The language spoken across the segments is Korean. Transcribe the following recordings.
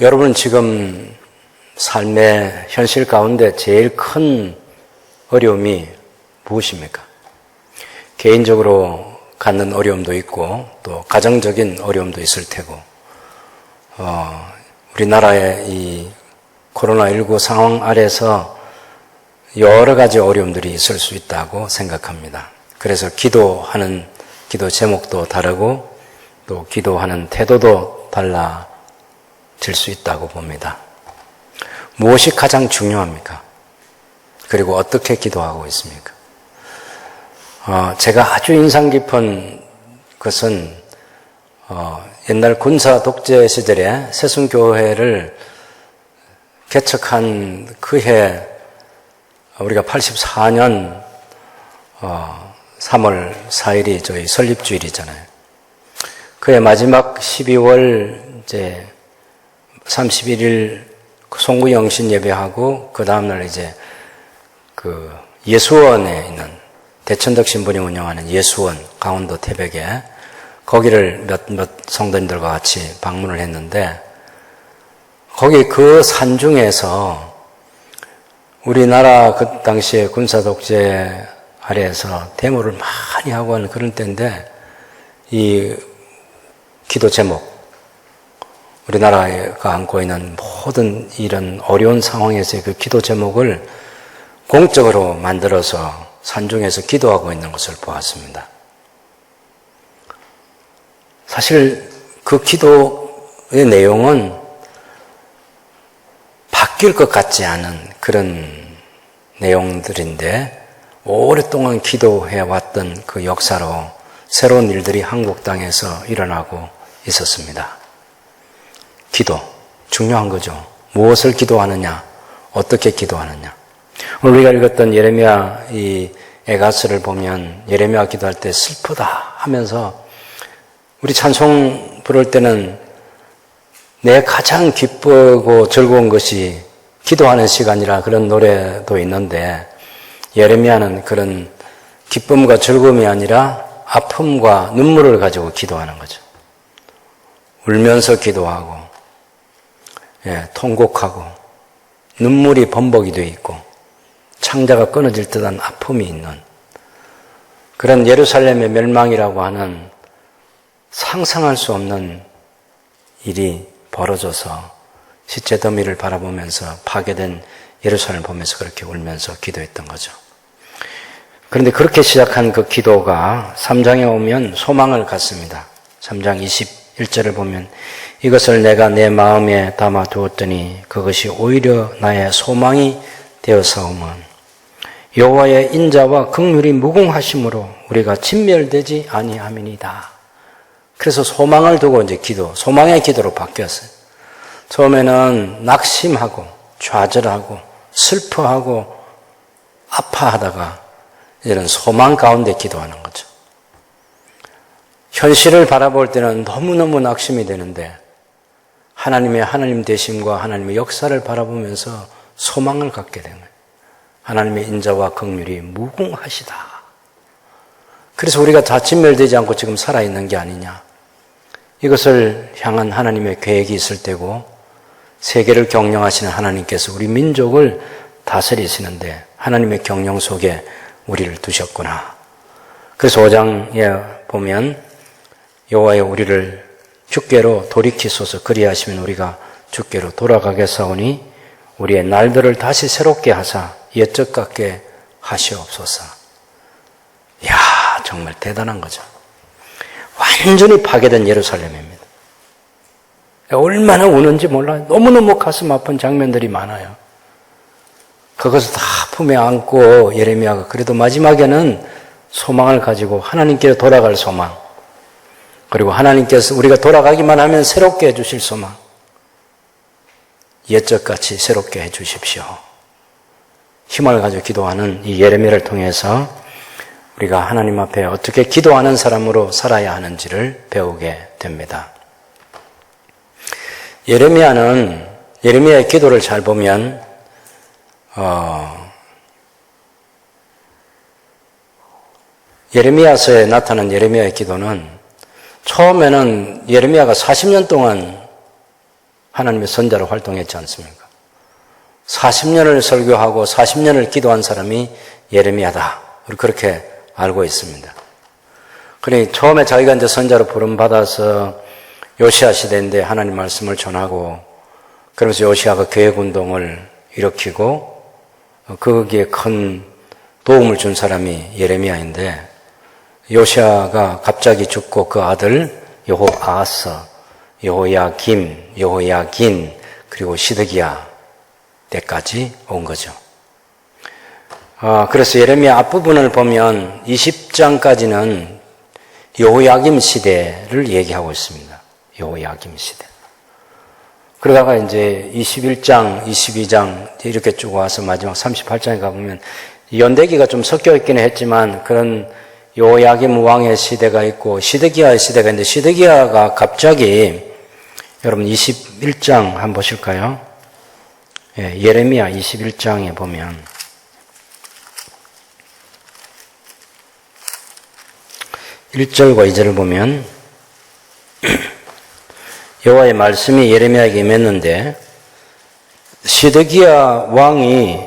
여러분 지금 삶의 현실 가운데 제일 큰 어려움이 무엇입니까? 개인적으로 갖는 어려움도 있고 또 가정적인 어려움도 있을 테고 우리나라의 이 코로나19 상황 아래서 여러 가지 어려움들이 있을 수 있다고 생각합니다. 그래서 기도하는 기도 제목도 다르고 또 기도하는 태도도 달라질 수 있다고 봅니다. 무엇이 가장 중요합니까? 그리고 어떻게 기도하고 있습니까? 제가 아주 인상 깊은 것은 옛날 군사 독재 시절에 세순교회를 개척한 그해 우리가 84년 3월 4일이 저희 설립주일이잖아요. 그해 마지막 12월 이제 31일 송구영신 예배하고 그 다음날 이제 그 예수원에 있는 대천덕 신부님 운영하는 예수원 강원도 태백에 거기를 몇 성도님들과 같이 방문을 했는데 거기 그 산중에서 우리나라 그 당시에 군사 독재 아래에서 데모를 많이 하고 하는 그런 때인데 이 기도 제목 우리나라가 안고 있는 모든 이런 어려운 상황에서의 그 기도 제목을 공적으로 만들어서 산중에서 기도하고 있는 것을 보았습니다. 사실 그 기도의 내용은 바뀔 것 같지 않은 그런 내용들인데 오랫동안 기도해왔던 그 역사로 새로운 일들이 한국 땅에서 일어나고 있었습니다. 기도, 중요한 거죠. 무엇을 기도하느냐, 어떻게 기도하느냐. 오늘 우리가 읽었던 예레미야 이 에가스를 보면 예레미야 기도할 때 슬프다 하면서 우리 찬송 부를 때는 내 가장 기쁘고 즐거운 것이 기도하는 시간이라 그런 노래도 있는데 예레미야는 그런 기쁨과 즐거움이 아니라 아픔과 눈물을 가지고 기도하는 거죠. 울면서 기도하고 통곡하고 눈물이 범벅이 되어 있고 창자가 끊어질 듯한 아픔이 있는 그런 예루살렘의 멸망이라고 하는 상상할 수 없는 일이 벌어져서 시체 더미를 바라보면서 파괴된 예루살렘을 보면서 그렇게 울면서 기도했던 거죠. 그런데 그렇게 시작한 그 기도가 3장에 오면 소망을 갖습니다. 3장 21절을 보면 이것을 내가 내 마음에 담아 두었더니 그것이 오히려 나의 소망이 되어사오면 여호와의 인자와 긍휼이 무궁하심으로 우리가 진멸되지 아니함이니이다. 그래서 소망을 두고 이제 기도, 소망의 기도로 바뀌었어요. 처음에는 낙심하고 좌절하고 슬퍼하고 아파하다가 이런 소망 가운데 기도하는 거죠. 현실을 바라볼 때는 너무너무 낙심이 되는데 하나님의 하나님 되심과 하나님의 역사를 바라보면서 소망을 갖게 된 거예요. 하나님의 인자와 긍휼이 무궁하시다. 그래서 우리가 다 진멸되지 않고 지금 살아있는 게 아니냐. 이것을 향한 하나님의 계획이 있을 때고 세계를 경영하시는 하나님께서 우리 민족을 다스리시는데 하나님의 경영 속에 우리를 두셨구나. 그래서 5장에 보면 여호와여 우리를 주께로 돌이키소서 그리하시면 우리가 주께로 돌아가겠사오니 우리의 날들을 다시 새롭게 하사 옛적 같게 하시옵소서. 이야 정말 대단한 거죠. 완전히 파괴된 예루살렘입니다. 얼마나 우는지 몰라요. 너무너무 가슴 아픈 장면들이 많아요. 그것을 다 품에 안고 예레미야가 그래도 마지막에는 소망을 가지고 하나님께로 돌아갈 소망, 그리고 하나님께서 우리가 돌아가기만 하면 새롭게 해주실 소망, 옛적같이 새롭게 해주십시오. 힘을 가지고 기도하는 이 예레미야를 통해서 우리가 하나님 앞에 어떻게 기도하는 사람으로 살아야 하는지를 배우게 됩니다. 예레미야의 기도를 잘 보면 예레미야서에 나타난 예레미야의 기도는 처음에는 예레미야가 40년 동안 하나님의 선자로 활동했지 않습니까? 40년을 설교하고 40년을 기도한 사람이 예레미야다. 그렇게 알고 있습니다. 그러니 처음에 자기가 이제 선자로 부름받아서 요시야 시대인데 하나님 말씀을 전하고 그러면서 요시야가 교회운동을 일으키고 거기에 큰 도움을 준 사람이 예레미야인데 요시야가 갑자기 죽고 그 아들 여호아하스, 여호야김, 여호야긴 그리고 시드기야 때까지 온 거죠. 그래서 예레미야 앞부분을 보면 20장까지는 여호야김 시대를 얘기하고 있습니다. 여호야김 시대. 그러다가 이제 21장, 22장 이렇게 쭉 와서 마지막 38장에 가보면 연대기가 좀 섞여 있기는 했지만 그런 여호야김 왕의 시대가 있고 시드기야의 시대가 있는데 시드기야가 갑자기 여러분 21장 한번 보실까요? 예레미야 21장에 보면 (1절과) (2절을) 보면 여호와의 말씀이 예레미야에게 임했는데 시드기야 왕이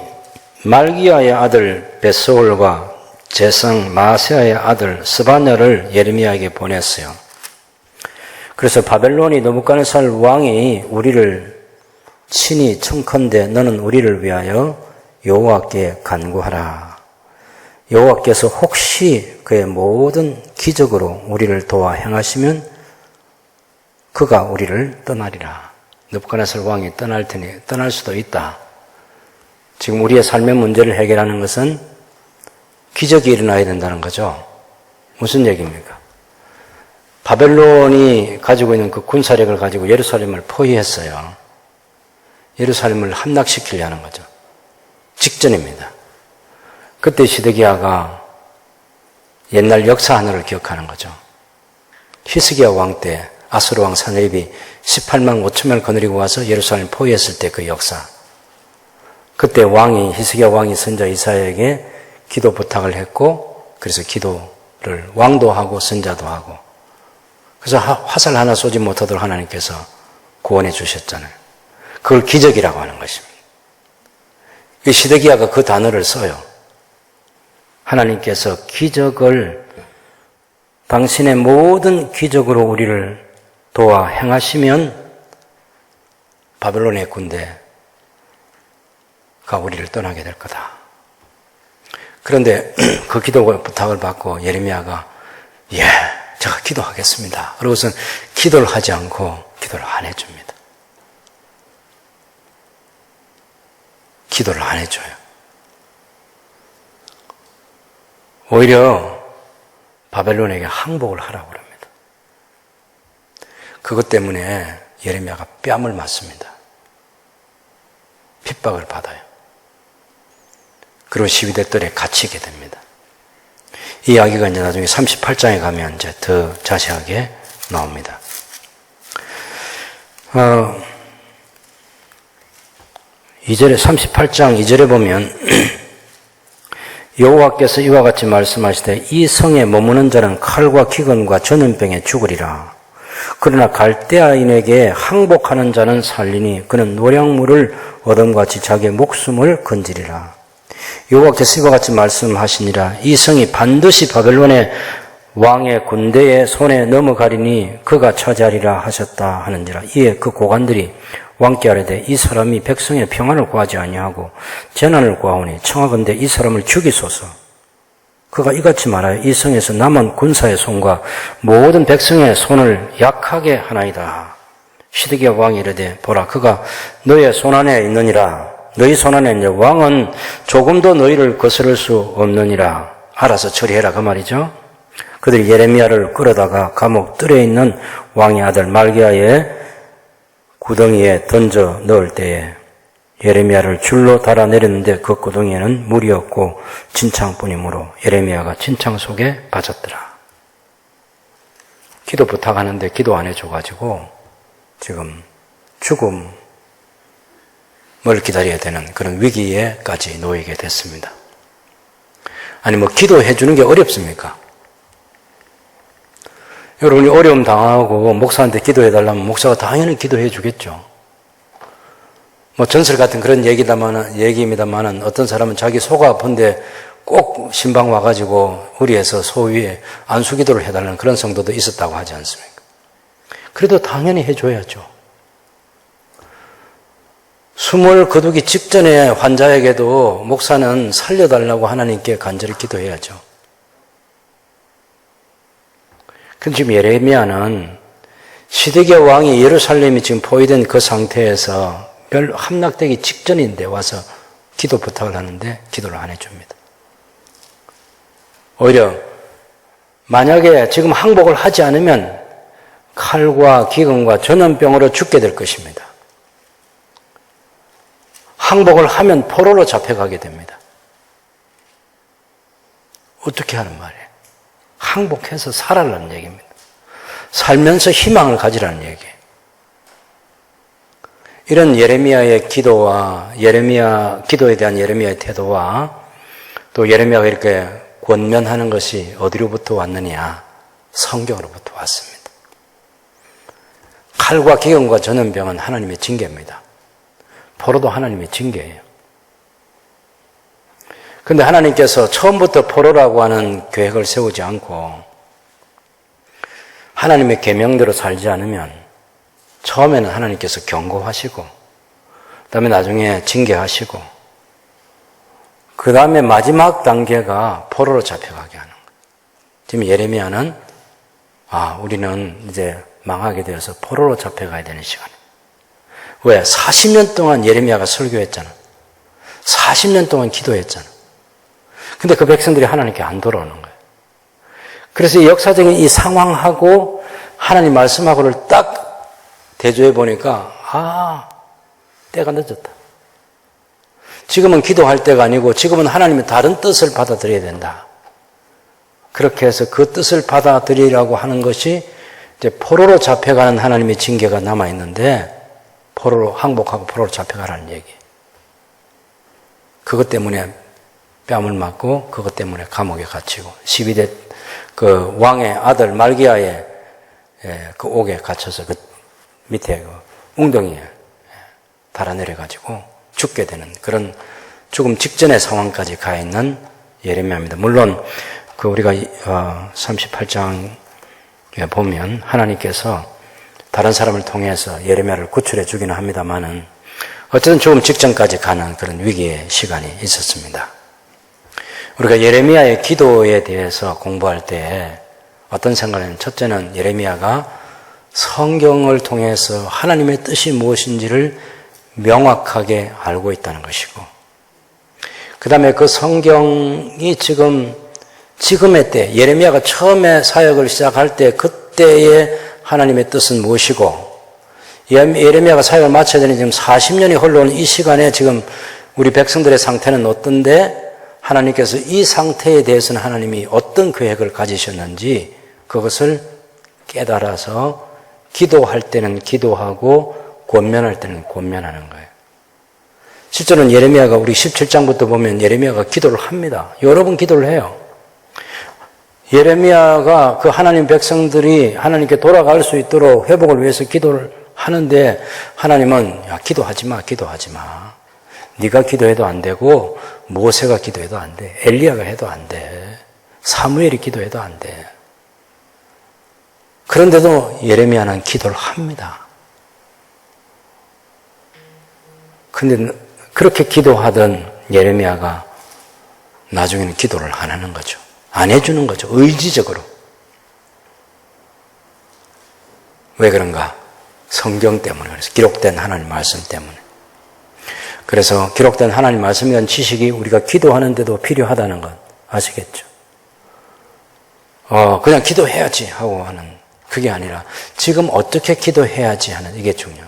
말기야의 아들 벳소올과 제성 마세아의 아들 스바냐를 예레미야에게 보냈어요. 그래서 바벨론이 느부갓네살 왕이 우리를 친히 청컨대 너는 우리를 위하여 여호와께 간구하라. 여호와께서 혹시 그의 모든 기적으로 우리를 도와 행하시면 그가 우리를 떠나리라. 느부갓네살 왕이 떠날 테니 떠날 수도 있다. 지금 우리의 삶의 문제를 해결하는 것은 기적이 일어나야 된다는 거죠. 무슨 얘기입니까? 바벨론이 가지고 있는 그 군사력을 가지고 예루살렘을 포위했어요. 예루살렘을 함락시키려는 거죠. 직전입니다. 그때 시드기야가 옛날 역사 하나를 기억하는 거죠. 히스기야 왕 때 아수르 왕 사네립이 18만 5천명을 거느리고 와서 예루살렘을 포위했을 때 그 역사. 그때 히스기야 왕이 선자 이사야에게 기도 부탁을 했고 그래서 기도를 왕도 하고 선자도 하고 그래서 화살 하나 쏘지 못하도록 하나님께서 구원해 주셨잖아요. 그걸 기적이라고 하는 것입니다. 시드기야가 그 단어를 써요. 하나님께서 기적을 당신의 모든 기적으로 우리를 도와 행하시면 바벨론의 군대가 우리를 떠나게 될 거다. 그런데 그 기도 부탁을 받고 예레미야가 제가 기도하겠습니다. 그러고선 기도를 하지 않고 기도를 안 해줍니다. 기도를 안 해줘요. 오히려 바벨론에게 항복을 하라고 합니다. 그것 때문에 예레미야가 뺨을 맞습니다. 핍박을 받아요. 그리고 12대 뜰에 갇히게 됩니다. 이 이야기가 이제 나중에 38장에 가면 이제 더 자세하게 나옵니다. 38장 2절에 보면 여호와께서 이와 같이 말씀하시되 이 성에 머무는 자는 칼과 기근과 전염병에 죽으리라. 그러나 갈대아인에게 항복하는 자는 살리니 그는 노량물을 어둠같이 자기의 목숨을 건지리라. 여호와께서 이와 같이 말씀하시니라. 이 성이 반드시 바벨론의 왕의 군대의 손에 넘어가리니 그가 차지하리라 하셨다 하는지라. 이에 그 고관들이 왕께 아뢰되 이 사람이 백성의 평안을 구하지 아니하고 재난을 구하오니 청하건대 이 사람을 죽이소서. 그가 이같이 말하여 이 성에서 남은 군사의 손과 모든 백성의 손을 약하게 하나이다. 시드기야 왕이 이르되 보라 그가 너의 손안에 있느니라. 너희 손안에 있는 왕은 조금도 너희를 거스를 수 없느니라. 알아서 처리해라 그 말이죠. 그들이 예레미야를 끌어다가 감옥 뜰에 있는 왕의 아들 말기야의 구덩이에 던져 넣을 때에 예레미야를 줄로 달아내렸는데 그 구덩이에는 물이 없고 진창뿐이므로 예레미야가 진창 속에 빠졌더라. 기도 부탁하는데 기도 안 해줘가지고 지금 죽음을 기다려야 되는 그런 위기에까지 놓이게 됐습니다. 아니 기도해 주는 게 어렵습니까? 여러분이 어려움 당하고 목사한테 기도해 달라면 목사가 당연히 기도해 주겠죠. 뭐 전설 같은 그런 얘기입니다만은 어떤 사람은 자기 소가 아픈데 꼭 신방 와가지고 우리에서 소 위에 안수기도를 해달라는 그런 성도도 있었다고 하지 않습니까? 그래도 당연히 해줘야죠. 숨을 거두기 직전에 환자에게도 목사는 살려달라고 하나님께 간절히 기도해야죠. 근데 지금 예레미야는 시드기야 왕이 예루살렘이 지금 포위된 그 상태에서 함락되기 직전인데 와서 기도 부탁을 하는데 기도를 안 해줍니다. 오히려 만약에 지금 항복을 하지 않으면 칼과 기근과 전염병으로 죽게 될 것입니다. 항복을 하면 포로로 잡혀가게 됩니다. 어떻게 하는 말이에요? 항복해서 살아라는 얘기입니다. 살면서 희망을 가지라는 얘기예요. 이런 예레미야의 기도와 기도에 대한 예레미야의 태도와 또 예레미야가 이렇게 권면하는 것이 어디로부터 왔느냐? 성경으로부터 왔습니다. 칼과 기근과 전염병은 하나님의 징계입니다. 포로도 하나님의 징계예요. 그런데 하나님께서 처음부터 포로라고 하는 계획을 세우지 않고 하나님의 계명대로 살지 않으면 처음에는 하나님께서 경고하시고 그다음에 나중에 징계하시고 그다음에 마지막 단계가 포로로 잡혀가게 하는 거예요. 지금 예레미야는 우리는 이제 망하게 되어서 포로로 잡혀가야 되는 시간이에요. 왜? 40년 동안 예레미야가 설교했잖아. 40년 동안 기도했잖아. 근데 그 백성들이 하나님께 안 돌아오는 거예요. 그래서 이 역사적인 이 상황하고 하나님 말씀하고를 딱 대조해 보니까 때가 늦었다. 지금은 기도할 때가 아니고 지금은 하나님의 다른 뜻을 받아들여야 된다. 그렇게 해서 그 뜻을 받아들이라고 하는 것이 이제 포로로 잡혀가는 하나님의 징계가 남아있는데 포로로 항복하고 포로로 잡혀가라는 얘기. 그것 때문에 뺨을 맞고 그것 때문에 감옥에 갇히고 12대 그 왕의 아들 말기야의 그 옥에 갇혀서 그 밑에 그 웅덩이에 달아내려가지고 죽게 되는 그런 죽음 직전의 상황까지 가 있는 예레미야입니다. 물론 그 우리가 38장에 보면 하나님께서 다른 사람을 통해서 예레미야를 구출해 주기는 합니다만은 어쨌든 죽음 직전까지 가는 그런 위기의 시간이 있었습니다. 우리가 예레미야의 기도에 대해서 공부할 때 어떤 생각을 하냐면 첫째는 예레미야가 성경을 통해서 하나님의 뜻이 무엇인지를 명확하게 알고 있다는 것이고 그 다음에 그 성경이 지금의 때 예레미야가 처음에 사역을 시작할 때 그때의 하나님의 뜻은 무엇이고 예레미야가 사역을 마쳐야 되는 지금 40년이 흘러온 이 시간에 지금 우리 백성들의 상태는 어떤데 하나님께서 이 상태에 대해서는 하나님이 어떤 계획을 가지셨는지 그것을 깨달아서 기도할 때는 기도하고 권면할 때는 권면하는 거예요. 실제로는 예레미야가 우리 17장부터 보면 예레미야가 기도를 합니다. 여러 번 기도를 해요. 예레미야가 그 하나님 백성들이 하나님께 돌아갈 수 있도록 회복을 위해서 기도를 하는데 하나님은 기도하지 마. 네가 기도해도 안 되고 모세가 기도해도 안 돼. 엘리야가 해도 안 돼. 사무엘이 기도해도 안 돼. 그런데도 예레미야는 기도를 합니다. 근데 그렇게 기도하던 예레미야가 나중에는 기도를 안 하는 거죠. 안 해주는 거죠. 의지적으로. 왜 그런가? 성경 때문에. 그래서 기록된 하나님 말씀 때문에. 그래서 기록된 하나님 말씀에 대한 지식이 우리가 기도하는데도 필요하다는 건 아시겠죠? 그냥 기도해야지 하고 하는 그게 아니라 지금 어떻게 기도해야지 하는 이게 중요해요.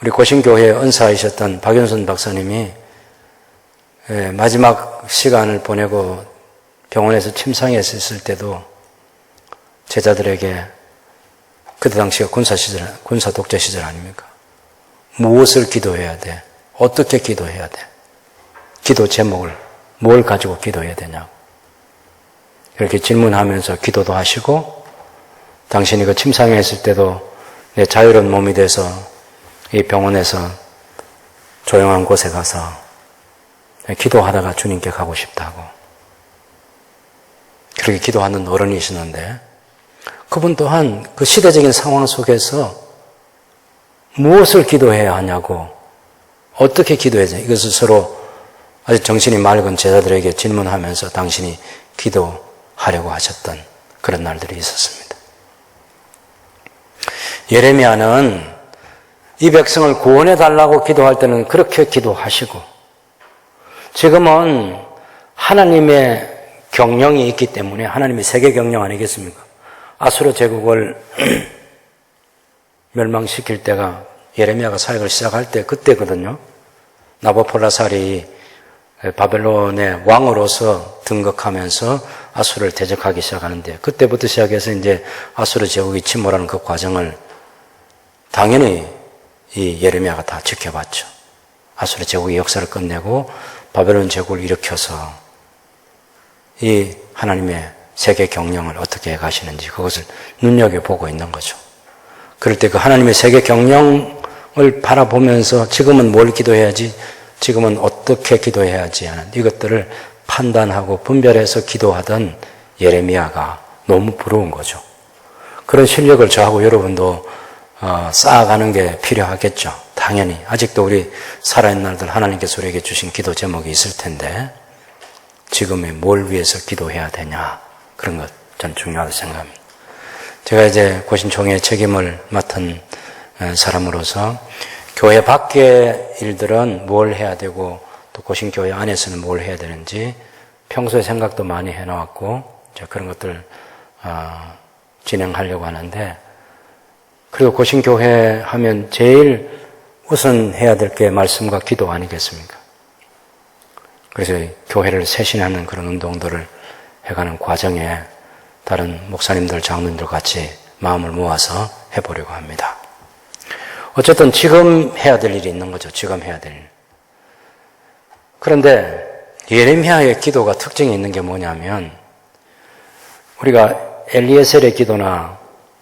우리 고신교회에 은사이셨던 박윤선 박사님이 마지막 시간을 보내고 병원에서 침상에 있을 때도 제자들에게 그때 당시가 군사 독재 시절 아닙니까? 무엇을 기도해야 돼? 어떻게 기도해야 돼? 기도 제목을 뭘 가지고 기도해야 되냐고. 이렇게 질문하면서 기도도 하시고 당신이 그 침상에 있을 때도 내 자유로운 몸이 돼서 이 병원에서 조용한 곳에 가서 기도하다가 주님께 가고 싶다고 그렇게 기도하는 어른이시는데 그분 또한 그 시대적인 상황 속에서 무엇을 기도해야 하냐고 어떻게 기도해야 되냐 이것을 서로 아주 정신이 맑은 제자들에게 질문하면서 당신이 기도하려고 하셨던 그런 날들이 있었습니다. 예레미야는 이 백성을 구원해 달라고 기도할 때는 그렇게 기도하시고 지금은 하나님의 경영이 있기 때문에 하나님의 세계 경영 아니겠습니까? 아수르 제국을 멸망시킬 때가 예레미야가 사역을 시작할 때 그때거든요. 나부콜라살이 바벨론의 왕으로서 등극하면서 아수르를 대적하기 시작하는데 그때부터 시작해서 이제 아수르 제국이 침몰하는 그 과정을 당연히 이 예레미야가 다 지켜봤죠. 아수르 제국의 역사를 끝내고 바벨론 제국을 일으켜서 이 하나님의 세계 경영을 어떻게 가시는지 그것을 눈여겨보고 있는 거죠. 그럴 때 그 하나님의 세계 경영을 바라보면서 지금은 뭘 기도해야지, 지금은 어떻게 기도해야지 하는 이것들을 판단하고 분별해서 기도하던 예레미야가 너무 부러운 거죠. 그런 실력을 저하고 여러분도 쌓아가는 게 필요하겠죠. 당연히 아직도 우리 살아있는 날들 하나님께서 우리에게 주신 기도 제목이 있을 텐데 지금에 뭘 위해서 기도해야 되냐 그런 것 전 중요하다고 생각합니다. 제가 이제 고신총회의 책임을 맡은 사람으로서 교회 밖의 일들은 뭘 해야 되고 또 고신교회 안에서는 뭘 해야 되는지 평소에 생각도 많이 해놓았고 그런 것들 진행하려고 하는데 그리고 고신교회 하면 제일 우선 해야 될 게 말씀과 기도 아니겠습니까? 그래서 교회를 쇄신하는 그런 운동들을 해가는 과정에 다른 목사님들, 장로님들 같이 마음을 모아서 해보려고 합니다. 어쨌든 지금 해야 될 일이 있는 거죠. 지금 해야 될 일. 그런데 예레미야의 기도가 특징이 있는 게 뭐냐면 우리가 엘리에셀의 기도나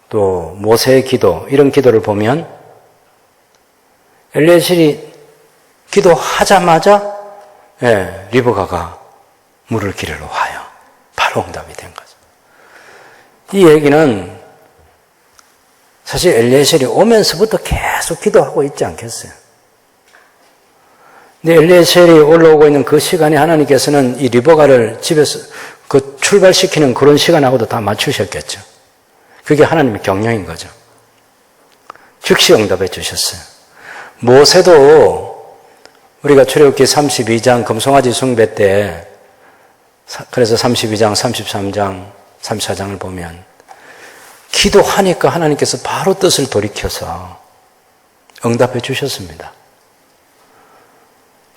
또 모세의 기도 이런 기도를 보면 엘리에셀이 기도하자마자 리브가가 물을 기르러 와요. 바로 응답이 된 거죠. 이 얘기는 사실 엘리에셀이 오면서부터 계속 기도하고 있지 않겠어요? 근데 엘리에셀이 올라오고 있는 그 시간에 하나님께서는 이 리브가를 집에서 그 출발시키는 그런 시간하고도 다 맞추셨겠죠. 그게 하나님의 경영인 거죠. 즉시 응답해 주셨어요. 모세도 우리가 출애굽기 32장 금송아지 숭배 때 그래서 32장, 33장, 34장을 보면 기도하니까 하나님께서 바로 뜻을 돌이켜서 응답해 주셨습니다.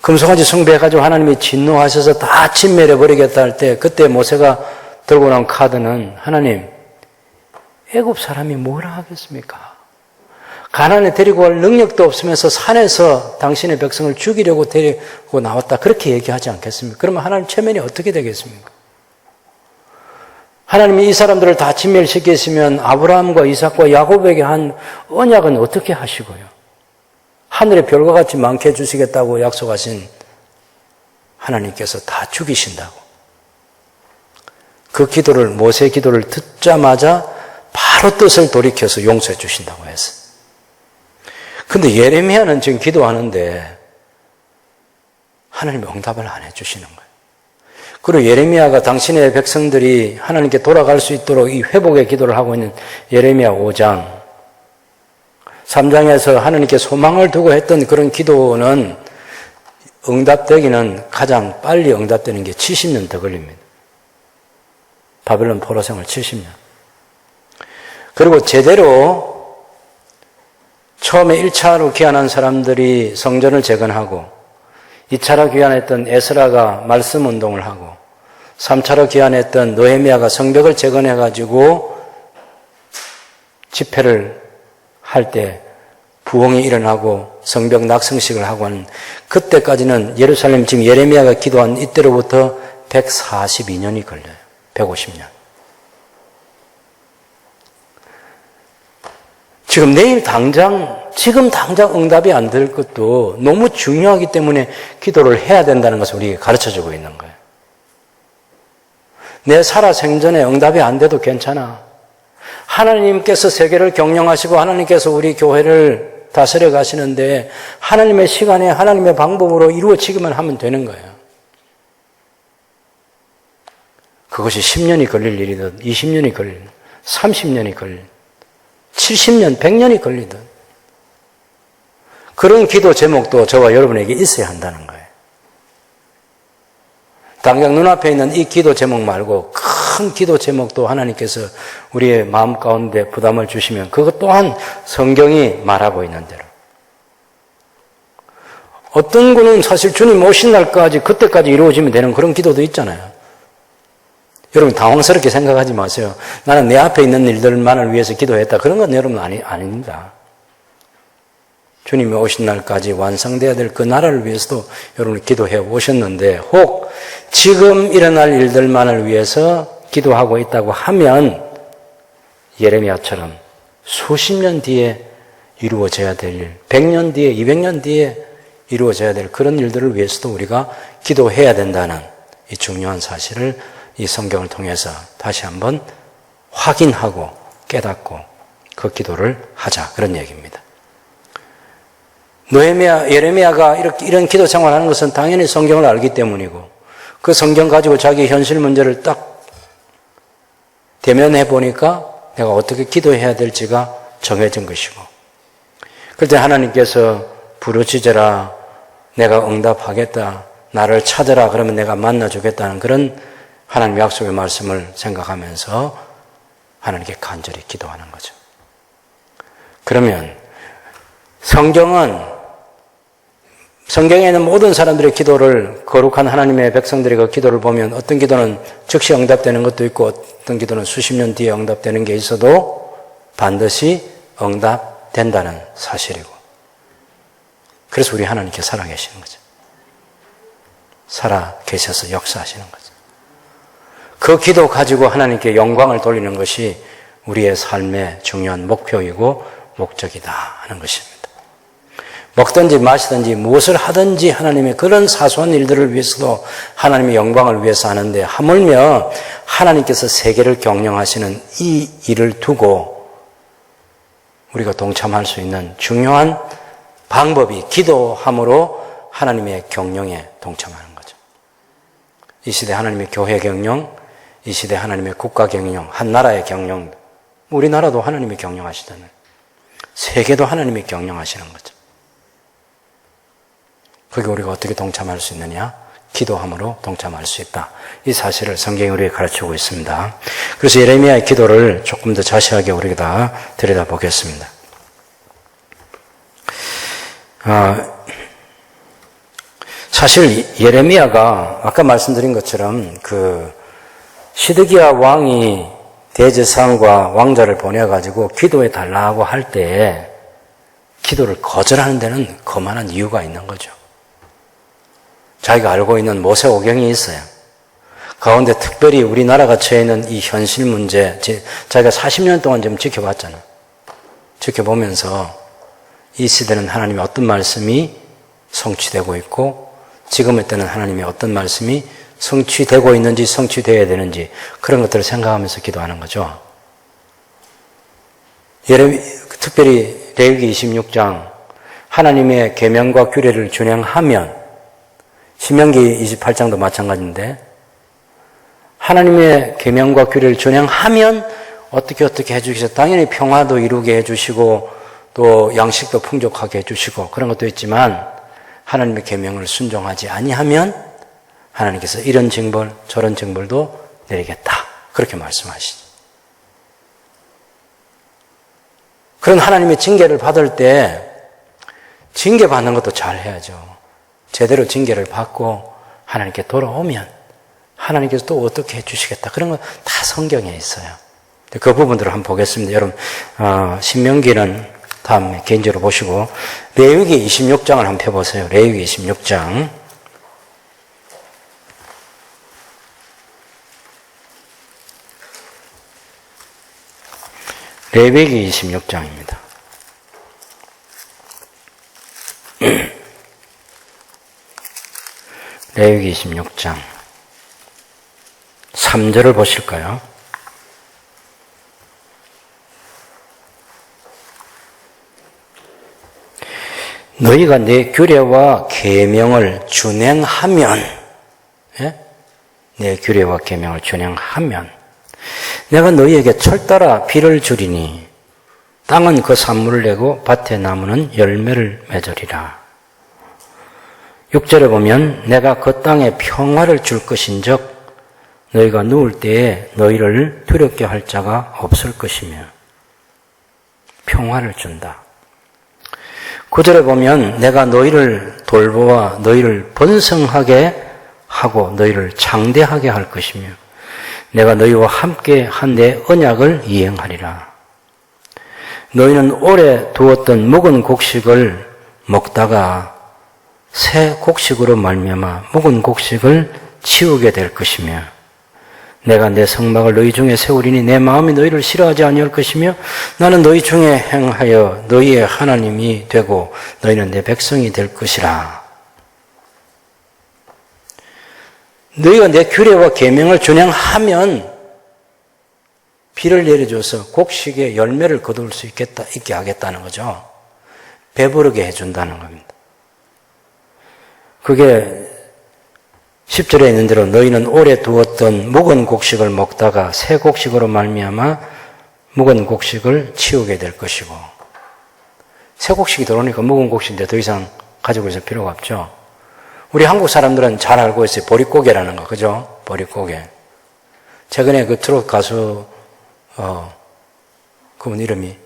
금송아지 숭배해가지고 하나님이 진노하셔서 다 진멸해버리겠다 할 때 그때 모세가 들고 나온 카드는 하나님 애굽 사람이 뭐라 하겠습니까? 가나안에 데리고 갈 능력도 없으면서 산에서 당신의 백성을 죽이려고 데리고 나왔다 그렇게 얘기하지 않겠습니까? 그러면 하나님 체면이 어떻게 되겠습니까? 하나님이 이 사람들을 다 진멸시키시면 아브라함과 이삭과 야곱에게 한 언약은 어떻게 하시고요? 하늘의 별과 같이 많게 해주시겠다고 약속하신 하나님께서 다 죽이신다고. 그 기도를 모세의 기도를 듣자마자 바로 뜻을 돌이켜서 용서해 주신다고 했어요. 근데 예레미야는 지금 기도하는데 하나님이 응답을 안 해주시는 거예요. 그리고 예레미야가 당신의 백성들이 하나님께 돌아갈 수 있도록 이 회복의 기도를 하고 있는 예레미야 5장 3장에서 하나님께 소망을 두고 했던 그런 기도는 응답되기는 가장 빨리 응답되는 게 70년 더 걸립니다. 바벨론 포로 생활 70년. 그리고 제대로 처음에 1차로 귀환한 사람들이 성전을 재건하고 2차로 귀환했던 에스라가 말씀 운동을 하고 3차로 귀환했던 느헤미야가 성벽을 재건해가지고 집회를 할 때 부흥이 일어나고 성벽 낙성식을 하고 하는 그때까지는 예루살렘 지금 예레미야가 기도한 이때로부터 142년이 걸려요. 150년. 지금 내일 당장 지금 당장 응답이 안 될 것도 너무 중요하기 때문에 기도를 해야 된다는 것을 우리에게 가르쳐주고 있는 거예요. 내 살아 생전에 응답이 안 돼도 괜찮아. 하나님께서 세계를 경영하시고 하나님께서 우리 교회를 다스려 가시는데 하나님의 시간에 하나님의 방법으로 이루어지기만 하면 되는 거예요. 그것이 10년이 걸릴 일이든 20년이 걸리든 30년이 걸리든 70년, 100년이 걸리든 그런 기도 제목도 저와 여러분에게 있어야 한다는 거예요. 당장 눈앞에 있는 이 기도 제목 말고 큰 기도 제목도 하나님께서 우리의 마음 가운데 부담을 주시면 그것 또한 성경이 말하고 있는 대로 어떤 거는 사실 주님 오신 날까지 그때까지 이루어지면 되는 그런 기도도 있잖아요. 여러분 당황스럽게 생각하지 마세요. 나는 내 앞에 있는 일들만을 위해서 기도했다. 그런 건 여러분 아닙니다. 주님이 오신 날까지 완성돼야 될 그 나라를 위해서도 여러분이 기도해 오셨는데 혹 지금 일어날 일들만을 위해서 기도하고 있다고 하면 예레미야처럼 수십 년 뒤에 이루어져야 될 일, 100년 뒤에, 200년 뒤에 이루어져야 될 그런 일들을 위해서도 우리가 기도해야 된다는 이 중요한 사실을 이 성경을 통해서 다시 한번 확인하고 깨닫고 그 기도를 하자 그런 얘기입니다. 예레미야가 이런 기도 생활하는 것은 당연히 성경을 알기 때문이고 그 성경 가지고 자기 현실 문제를 딱 대면해 보니까 내가 어떻게 기도해야 될지가 정해진 것이고 그럴 때 하나님께서 부르짖으라 내가 응답하겠다 나를 찾으라 그러면 내가 만나주겠다는 그런 하나님의 약속의 말씀을 생각하면서 하나님께 간절히 기도하는 거죠. 그러면 성경에 있는 모든 사람들의 기도를 거룩한 하나님의 백성들의 그 기도를 보면 어떤 기도는 즉시 응답되는 것도 있고 어떤 기도는 수십 년 뒤에 응답되는 게 있어도 반드시 응답된다는 사실이고 그래서 우리 하나님께 살아계시는 거죠. 살아계셔서 역사하시는 거죠. 그 기도 가지고 하나님께 영광을 돌리는 것이 우리의 삶의 중요한 목표이고 목적이다 하는 것입니다. 먹든지 마시든지 무엇을 하든지 하나님의 그런 사소한 일들을 위해서도 하나님의 영광을 위해서 하는데 하물며 하나님께서 세계를 경영하시는 이 일을 두고 우리가 동참할 수 있는 중요한 방법이 기도함으로 하나님의 경영에 동참하는 거죠. 이 시대 하나님의 교회 경영, 이 시대 하나님의 국가 경영, 한 나라의 경영, 우리나라도 하나님이 경영하시잖아요. 세계도 하나님이 경영하시는 거죠. 거기 우리가 어떻게 동참할 수 있느냐? 기도함으로 동참할 수 있다. 이 사실을 성경이 우리에게 가르치고 있습니다. 그래서 예레미야의 기도를 조금 더 자세하게 우리가 들여다보겠습니다. 사실 예레미야가 아까 말씀드린 것처럼 시드기야 왕이 대제사장과 왕자를 보내가지고 기도해 달라고 할 때 기도를 거절하는 데는 거만한 이유가 있는 거죠. 자기가 알고 있는 모세오경이 있어요. 가운데 특별히 우리나라가 처해 있는 이 현실 문제, 자기가 40년 동안 좀 지켜봤잖아요. 지켜보면서 이 시대는 하나님의 어떤 말씀이 성취되고 있고 지금의 때는 하나님의 어떤 말씀이 성취되고 있는지 성취되어야 되는지 그런 것들을 생각하면서 기도하는 거죠. 특별히 레위기 26장 하나님의 계명과 규례를 준행하면 신명기 28장도 마찬가지인데 하나님의 계명과 규례를 준행하면 어떻게 해주시죠. 당연히 평화도 이루게 해주시고 또 양식도 풍족하게 해주시고 그런 것도 있지만 하나님의 계명을 순종하지 아니하면 하나님께서 이런 징벌 저런 징벌도 내리겠다 그렇게 말씀하시죠. 그런 하나님의 징계를 받을 때 징계받는 것도 잘 해야죠. 제대로 징계를 받고 하나님께 돌아오면 하나님께서 또 어떻게 해주시겠다. 그런 건 다 성경에 있어요. 그 부분들을 한번 보겠습니다. 여러분 신명기는 다음에 개인적으로 보시고 레위기 26장을 한번 펴보세요. 레위기 26장 레위기 26장입니다. 레위기 26장 3절을 보실까요? 너희가 내 규례와 계명을 준행하면, 예? 내 규례와 계명을 준행하면 내가 너희에게 철따라 비를 주리니 땅은 그 산물을 내고 밭의 나무는 열매를 맺으리라. 6절에 보면 내가 그 땅에 평화를 줄 것인즉 너희가 누울 때에 너희를 두렵게 할 자가 없을 것이며 평화를 준다. 9절에 보면 내가 너희를 돌보아 너희를 번성하게 하고 너희를 장대하게 할 것이며 내가 너희와 함께 한 내 언약을 이행하리라. 너희는 오래 두었던 묵은 곡식을 먹다가 새 곡식으로 말미암아 묵은 곡식을 치우게 될 것이며 내가 내 성막을 너희 중에 세우리니 내 마음이 너희를 싫어하지 아니할 것이며 나는 너희 중에 행하여 너희의 하나님이 되고 너희는 내 백성이 될 것이라. 너희가 내 규례와 계명을 준행하면 비를 내려줘서 곡식의 열매를 거둘 수 있게 하겠다는 거죠. 배부르게 해준다는 겁니다. 그게 10절에 있는 대로 너희는 오래 두었던 묵은 곡식을 먹다가 새 곡식으로 말미암아 묵은 곡식을 치우게 될 것이고 새 곡식이 들어오니까 묵은 곡식인데 더 이상 가지고 있을 필요가 없죠. 우리 한국 사람들은 잘 알고 있어요. 보릿고개라는 거, 그죠? 보릿고개. 최근에 그 트로트 가수, 그분 이름이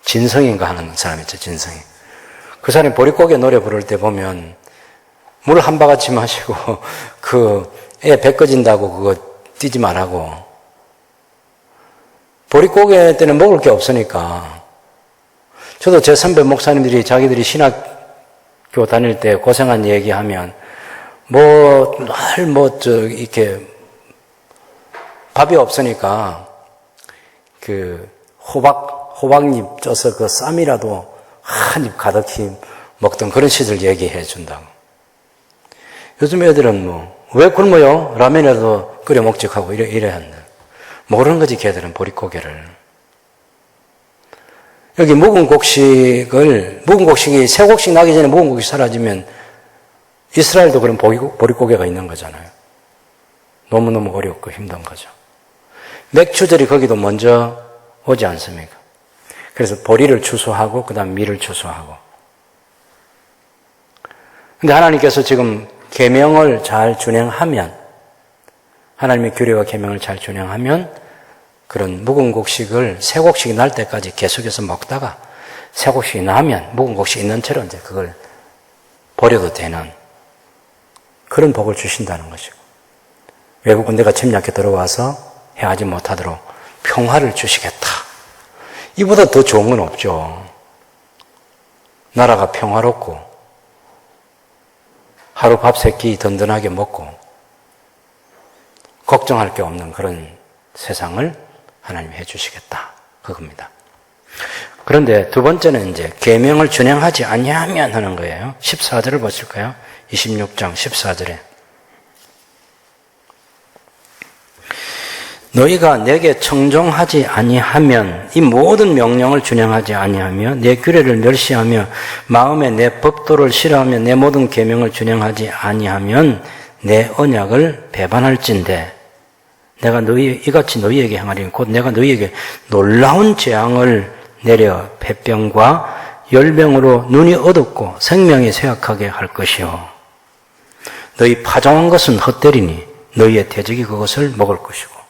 진성인가 하는 사람 있죠, 진성이. 그 사람이 보릿고개 노래 부를 때 보면 물 한 바가지 마시고 그 애 배 꺼진다고 그거 뛰지 말라고. 보릿고개 때는 먹을 게 없으니까. 저도 제 선배 목사님들이 자기들이 신학교 다닐 때 고생한 얘기하면 이렇게 밥이 없으니까 그 호박잎 쪄서 그 쌈이라도 한 입 가득히 먹던 그런 시절 얘기해 준다고. 요즘 애들은 왜 굶어요? 라면이라도 끓여 먹직하고 이래 한다. 모르는 거지, 걔들은 보릿고개를. 여기 묵은 곡식이 새 곡식 나기 전에 묵은 곡식이 사라지면 이스라엘도 그런 보릿고개가 있는 거잖아요. 너무너무 어렵고 힘든 거죠. 맥주절이 거기도 먼저 오지 않습니까? 그래서 보리를 추수하고 그 다음 밀을 추수하고. 근데 하나님께서 지금 계명을 잘 준행하면, 하나님의 규례와 계명을 잘 준행하면 그런 묵은 곡식을 새 곡식이 날 때까지 계속해서 먹다가 새 곡식이 나면 묵은 곡식이 있는 채로 이제 그걸 버려도 되는 그런 복을 주신다는 것이고, 외국 군대가 침략해 들어와서 해하지 못하도록 평화를 주시겠다. 이보다 더 좋은 건 없죠. 나라가 평화롭고 하루 밥 세 끼 든든하게 먹고 걱정할 게 없는 그런 세상을 하나님이 해주시겠다. 그겁니다. 그런데 두 번째는 이제 계명을 준행하지 아니하면 하는 거예요. 14절을 보실까요? 26장 14절에 너희가 내게 청종하지 아니하면, 이 모든 명령을 준행하지 아니하며 내 규례를 멸시하며 마음에 내 법도를 싫어하며 내 모든 계명을 준행하지 아니하면 내 언약을 배반할진대 내가 이같이 너희에게 행하리니 곧 내가 너희에게 놀라운 재앙을 내려 폐병과 열병으로 눈이 어둡고 생명이 쇠약하게 할 것이요 너희 파종한 것은 헛되리니 너희의 대적이 그것을 먹을 것이고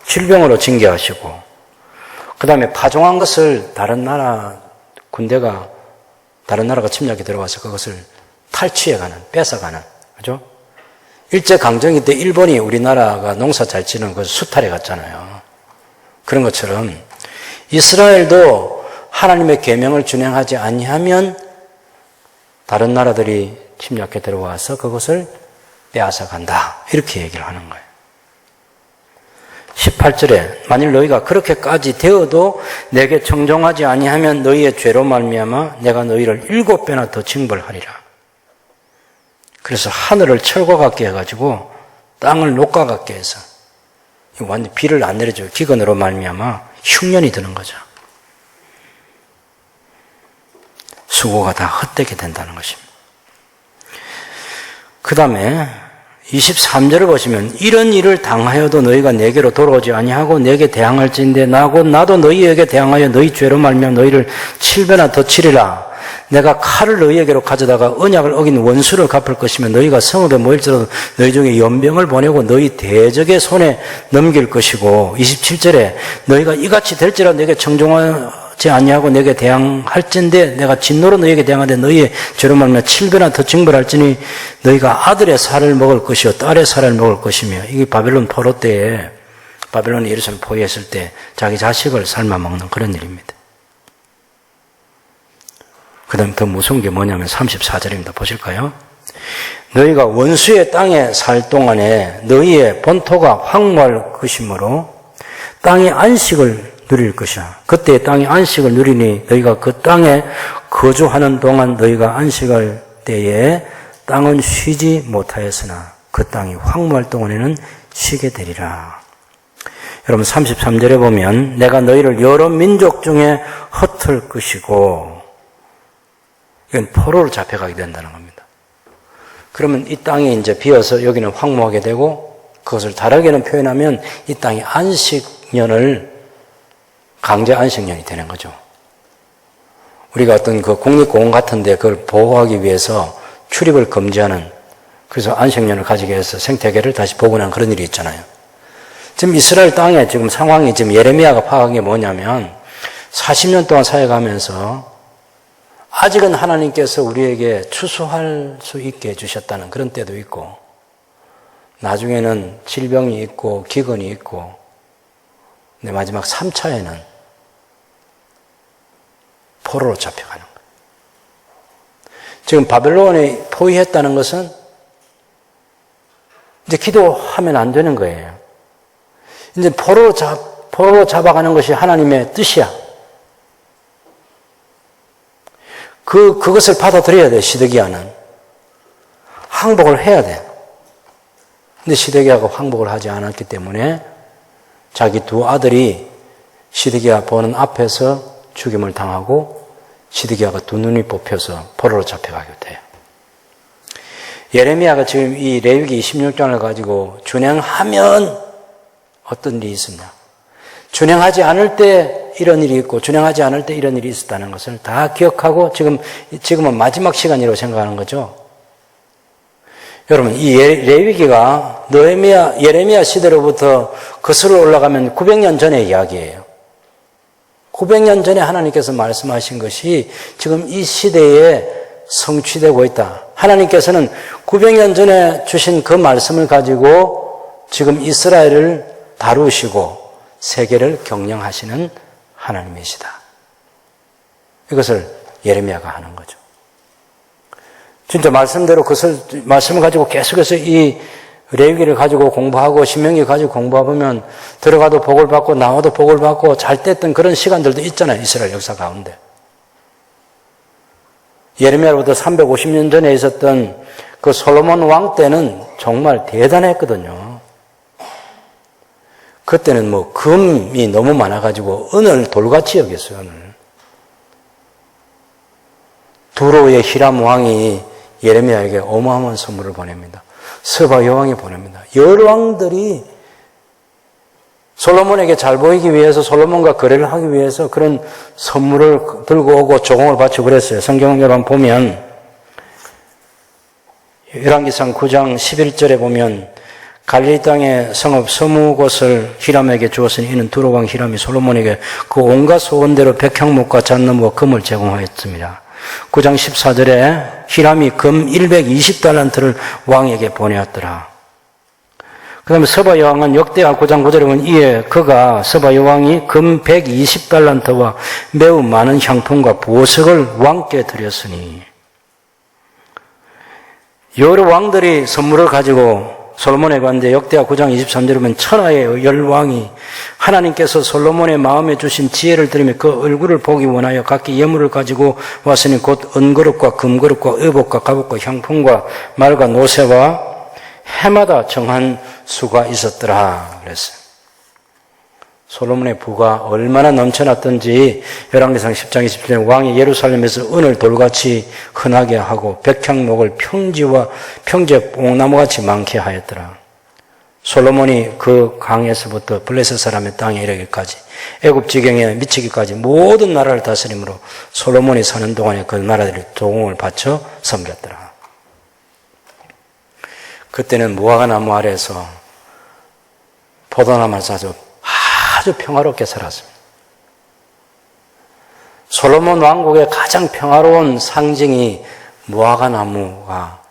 질병으로 징계하시고 그 다음에 파종한 것을 다른 나라가 침략에 들어와서 그것을 탈취해가는, 뺏어가는, 그죠? 일제강점기 때 일본이 우리나라가 농사 잘 지는 그 수탈해 갔잖아요. 그런 것처럼 이스라엘도 하나님의 계명을 준행하지 아니하면 다른 나라들이 침략해 들어와서 그것을 빼앗아 간다. 이렇게 얘기를 하는 거예요. 18절에 만일 너희가 그렇게까지 되어도 내게 청종하지 아니하면 너희의 죄로 말미암아 내가 너희를 7배나 더 징벌하리라. 그래서 하늘을 철과 같게 해가지고 땅을 녹과 같게 해서 완전 비를 안 내려줘요. 기근으로 말미암아 흉년이 드는 거죠. 수고가 다 헛되게 된다는 것입니다. 그 다음에 23절을 보시면 이런 일을 당하여도 너희가 내게로 돌아오지 아니하고 내게 대항할진대 나도 너희에게 대항하여 너희 죄로 말미암아 너희를 7배나 더 치리라. 내가 칼을 너희에게로 가져다가 언약을 어긴 원수를 갚을 것이며 너희가 성읍에 모일지라도 너희 중에 연병을 보내고 너희 대적의 손에 넘길 것이고 27절에 너희가 이같이 될지라도 내게 청종하지 아니하고 내게 대항할진대 내가 진노로 너희에게 대항하되 너희의 죄로 말미암아 7배나 더 징벌할지니 너희가 아들의 살을 먹을 것이요 딸의 살을 먹을 것이며 이게 바벨론 포로 때에 바벨론이 예루살렘 포위했을 때 자기 자식을 삶아 먹는 그런 일입니다. 그 다음에 더 무서운 게 뭐냐면 34절입니다. 보실까요? 너희가 원수의 땅에 살 동안에 너희의 본토가 황무할 것이므로 땅의 안식을 누릴 것이야. 그때 땅의 안식을 누리니 너희가 그 땅에 거주하는 동안 너희가 안식할 때에 땅은 쉬지 못하였으나 그 땅이 황무할 동안에는 쉬게 되리라. 여러분 33절에 보면 내가 너희를 여러 민족 중에 흩을 것이고 이건 포로로 잡혀가게 된다는 겁니다. 그러면 이 땅이 이제 비어서 여기는 황무하게 되고 그것을 다르게는 표현하면 이 땅이 안식년을 강제 안식년이 되는 거죠. 우리가 어떤 그 국립공원 같은데 그걸 보호하기 위해서 출입을 금지하는 그래서 안식년을 가지게 해서 생태계를 다시 복원한 그런 일이 있잖아요. 지금 이스라엘 땅에 지금 상황이 지금 예레미야가 파악한 게 뭐냐면 40년 동안 사역하면서 아직은 하나님께서 우리에게 추수할 수 있게 해주셨다는 그런 때도 있고 나중에는 질병이 있고 기근이 있고 근데 마지막 3차에는 포로로 잡혀가는 거예요. 지금 바벨론에 포위했다는 것은 이제 기도하면 안 되는 거예요. 이제 포로로 잡아가는 것이 하나님의 뜻이야. 그것을 받아들여야 돼, 시드기야는. 항복을 해야 돼. 근데 시드기야가 항복을 하지 않았기 때문에 자기 두 아들이 시드기야 보는 앞에서 죽임을 당하고 시드기야가 두 눈이 뽑혀서 포로로 잡혀가게 돼요. 예레미야가 지금 이 레위기 26장을 가지고 준행하면 어떤 일이 있었냐. 준행하지 않을 때 이런 일이 있고 준행하지 않을 때 이런 일이 있었다는 것을 다 기억하고 지금은 마지막 시간이라고 생각하는 거죠. 여러분 이 레위기가 예레미야 시대로부터 거슬러 올라가면 900년 전의 이야기예요. 900년 전에 하나님께서 말씀하신 것이 지금 이 시대에 성취되고 있다. 하나님께서는 900년 전에 주신 그 말씀을 가지고 지금 이스라엘을 다루시고 세계를 경영하시는 하나님이시다. 이것을 예레미야가 하는 거죠. 진짜 말씀대로 말씀을 가지고 계속해서 이 레위기를 가지고 공부하고 신명기 가지고 공부해보면 들어가도 복을 받고 나와도 복을 받고 잘 됐던 그런 시간들도 있잖아요. 이스라엘 역사 가운데. 예레미야로부터 350년 전에 있었던 그 솔로몬 왕 때는 정말 대단했거든요. 그때는 뭐 금이 너무 많아가지고 은을 돌같이 여겼어요. 은을. 두로의 히람 왕이 예레미야에게 어마어마한 선물을 보냅니다. 스바 여왕이 보냅니다. 열왕들이 솔로몬에게 잘 보이기 위해서 솔로몬과 거래를 하기 위해서 그런 선물을 들고 오고 조공을 바치고 그랬어요. 성경 여러분 보면 열왕기상 9장 11절에 보면 갈릴리 땅의 성읍 20곳을 히람에게 주었으니 이는 두로 왕 히람이 솔로몬에게 그 온갖 소원대로 백향목과 잣나무와 금을 제공하였습니다. 9장 14절에 히람이 금 120달란트를 왕에게 보내었더라. 그 다음에 서바 여왕은 역대하 9장 9절에 보면 이에 그가 서바 여왕이 금 120달란트와 매우 많은 향품과 보석을 왕께 드렸으니 여러 왕들이 선물을 가지고 솔로몬에 관한데 역대하 9장 23절에 보면 천하의 열왕이 하나님께서 솔로몬의 마음에 주신 지혜를 들으며 그 얼굴을 보기 원하여 각기 예물을 가지고 왔으니 곧 은그릇과 금그릇과 의복과 갑옷과 향품과 말과 노새와 해마다 정한 수가 있었더라 그랬어요. 솔로몬의 부가 얼마나 넘쳐났던지 열왕기상 10장 27절에 왕이 예루살렘에서 은을 돌같이 흔하게 하고 백향목을 평지에 뽕나무같이 많게 하였더라. 솔로몬이 그 강에서부터 블레셋 사람의 땅에 이르기까지 애굽 지경에 미치기까지 모든 나라를 다스림으로 솔로몬이 사는 동안에 그 나라들이 도공을 바쳐 섬겼더라. 그때는 무화과 나무 아래에서 포도나무를 사서 아주 평화롭게 살았습니다. 솔로몬 왕국의 가장 평화로운 상징이 무화과 나무가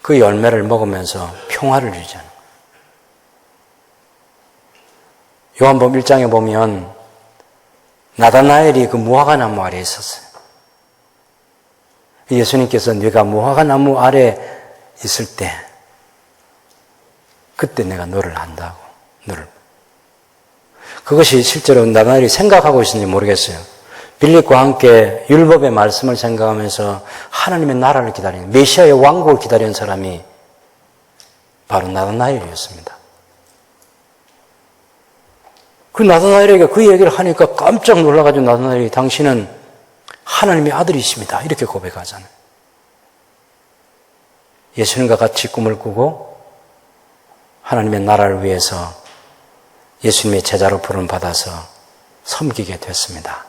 그 열매를 먹으면서 평화를 유지하는 거예요. 요한복음 1장에 보면 나다나엘이 그 무화과 나무 아래에 있었어요. 예수님께서 네가 무화과 나무 아래 있을 때 그때 내가 너를 안다고. 그것이 실제로 나다나엘이 생각하고 있었는지 모르겠어요. 빌립과 함께 율법의 말씀을 생각하면서 하나님의 나라를 기다리는, 메시아의 왕국을 기다리는 사람이 바로 나다나엘이었습니다. 그 나다나엘에게 그 얘기를 하니까 깜짝 놀라가지고 나다나엘이 당신은 하나님의 아들이십니다. 이렇게 고백하잖아요. 예수님과 같이 꿈을 꾸고 하나님의 나라를 위해서 예수님의 제자로 부름받아서 섬기게 됐습니다.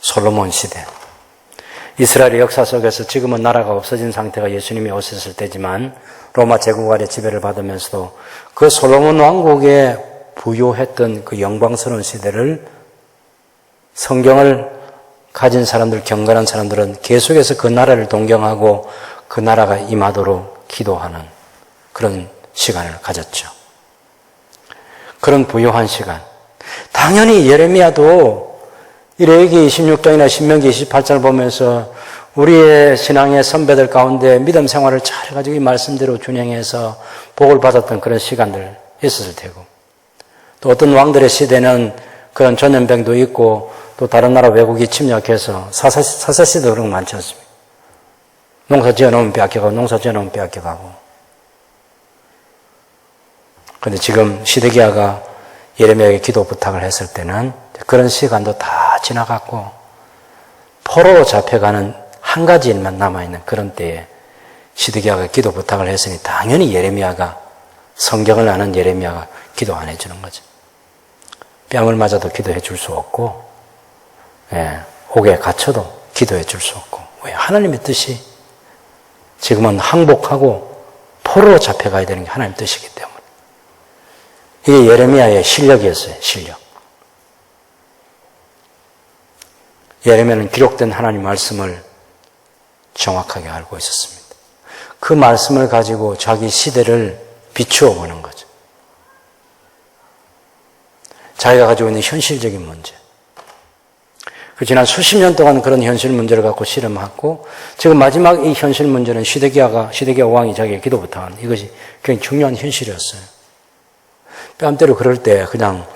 솔로몬 시대. 이스라엘의 역사 속에서 지금은 나라가 없어진 상태가 예수님이 오셨을 때지만 로마 제국 아래 지배를 받으면서도 그 솔로몬 왕국에 부요했던 그 영광스러운 시대를 성경을 가진 사람들, 경건한 사람들은 계속해서 그 나라를 동경하고 그 나라가 임하도록 기도하는 그런 시간을 가졌죠. 그런 부요한 시간. 당연히 예레미야도 이 레위기 26장이나 신명기 28장을 보면서 우리의 신앙의 선배들 가운데 믿음 생활을 잘 해가지고 이 말씀대로 준행해서 복을 받았던 그런 시간들 있었을 테고, 또 어떤 왕들의 시대는 그런 전염병도 있고 또 다른 나라 외국이 침략해서 사사시대도 그런 거 많지 않습니까? 농사 지어놓으면 빼앗겨가고 농사 지어놓으면 빼앗겨가고. 그런데 지금 시드기야가 예레미야에게 기도 부탁을 했을 때는 그런 시간도 다 지나갔고 포로로 잡혀가는 한 가지 일만 남아있는 그런 때에 시드기야가 기도 부탁을 했으니 당연히 예레미야가, 성경을 아는 예레미야가 기도 안 해주는 거죠. 뺨을 맞아도 기도해 줄 수 없고, 옥에 갇혀도 기도해 줄 수 없고. 왜? 하나님의 뜻이 지금은 항복하고 포로로 잡혀가야 되는 게 하나님 뜻이기 때문에. 이게 예레미야의 실력이었어요. 실력. 예레미야는 기록된 하나님 말씀을 정확하게 알고 있었습니다. 그 말씀을 가지고 자기 시대를 비추어 보는 거죠. 자기가 가지고 있는 현실적인 문제. 지난 수십 년 동안 그런 현실 문제를 갖고 실험하고 지금 마지막 이 현실 문제는 시드기야 왕이 자기의 기도 부탁한 이것이 굉장히 중요한 현실이었어요. 뺨때로 그럴 때 그냥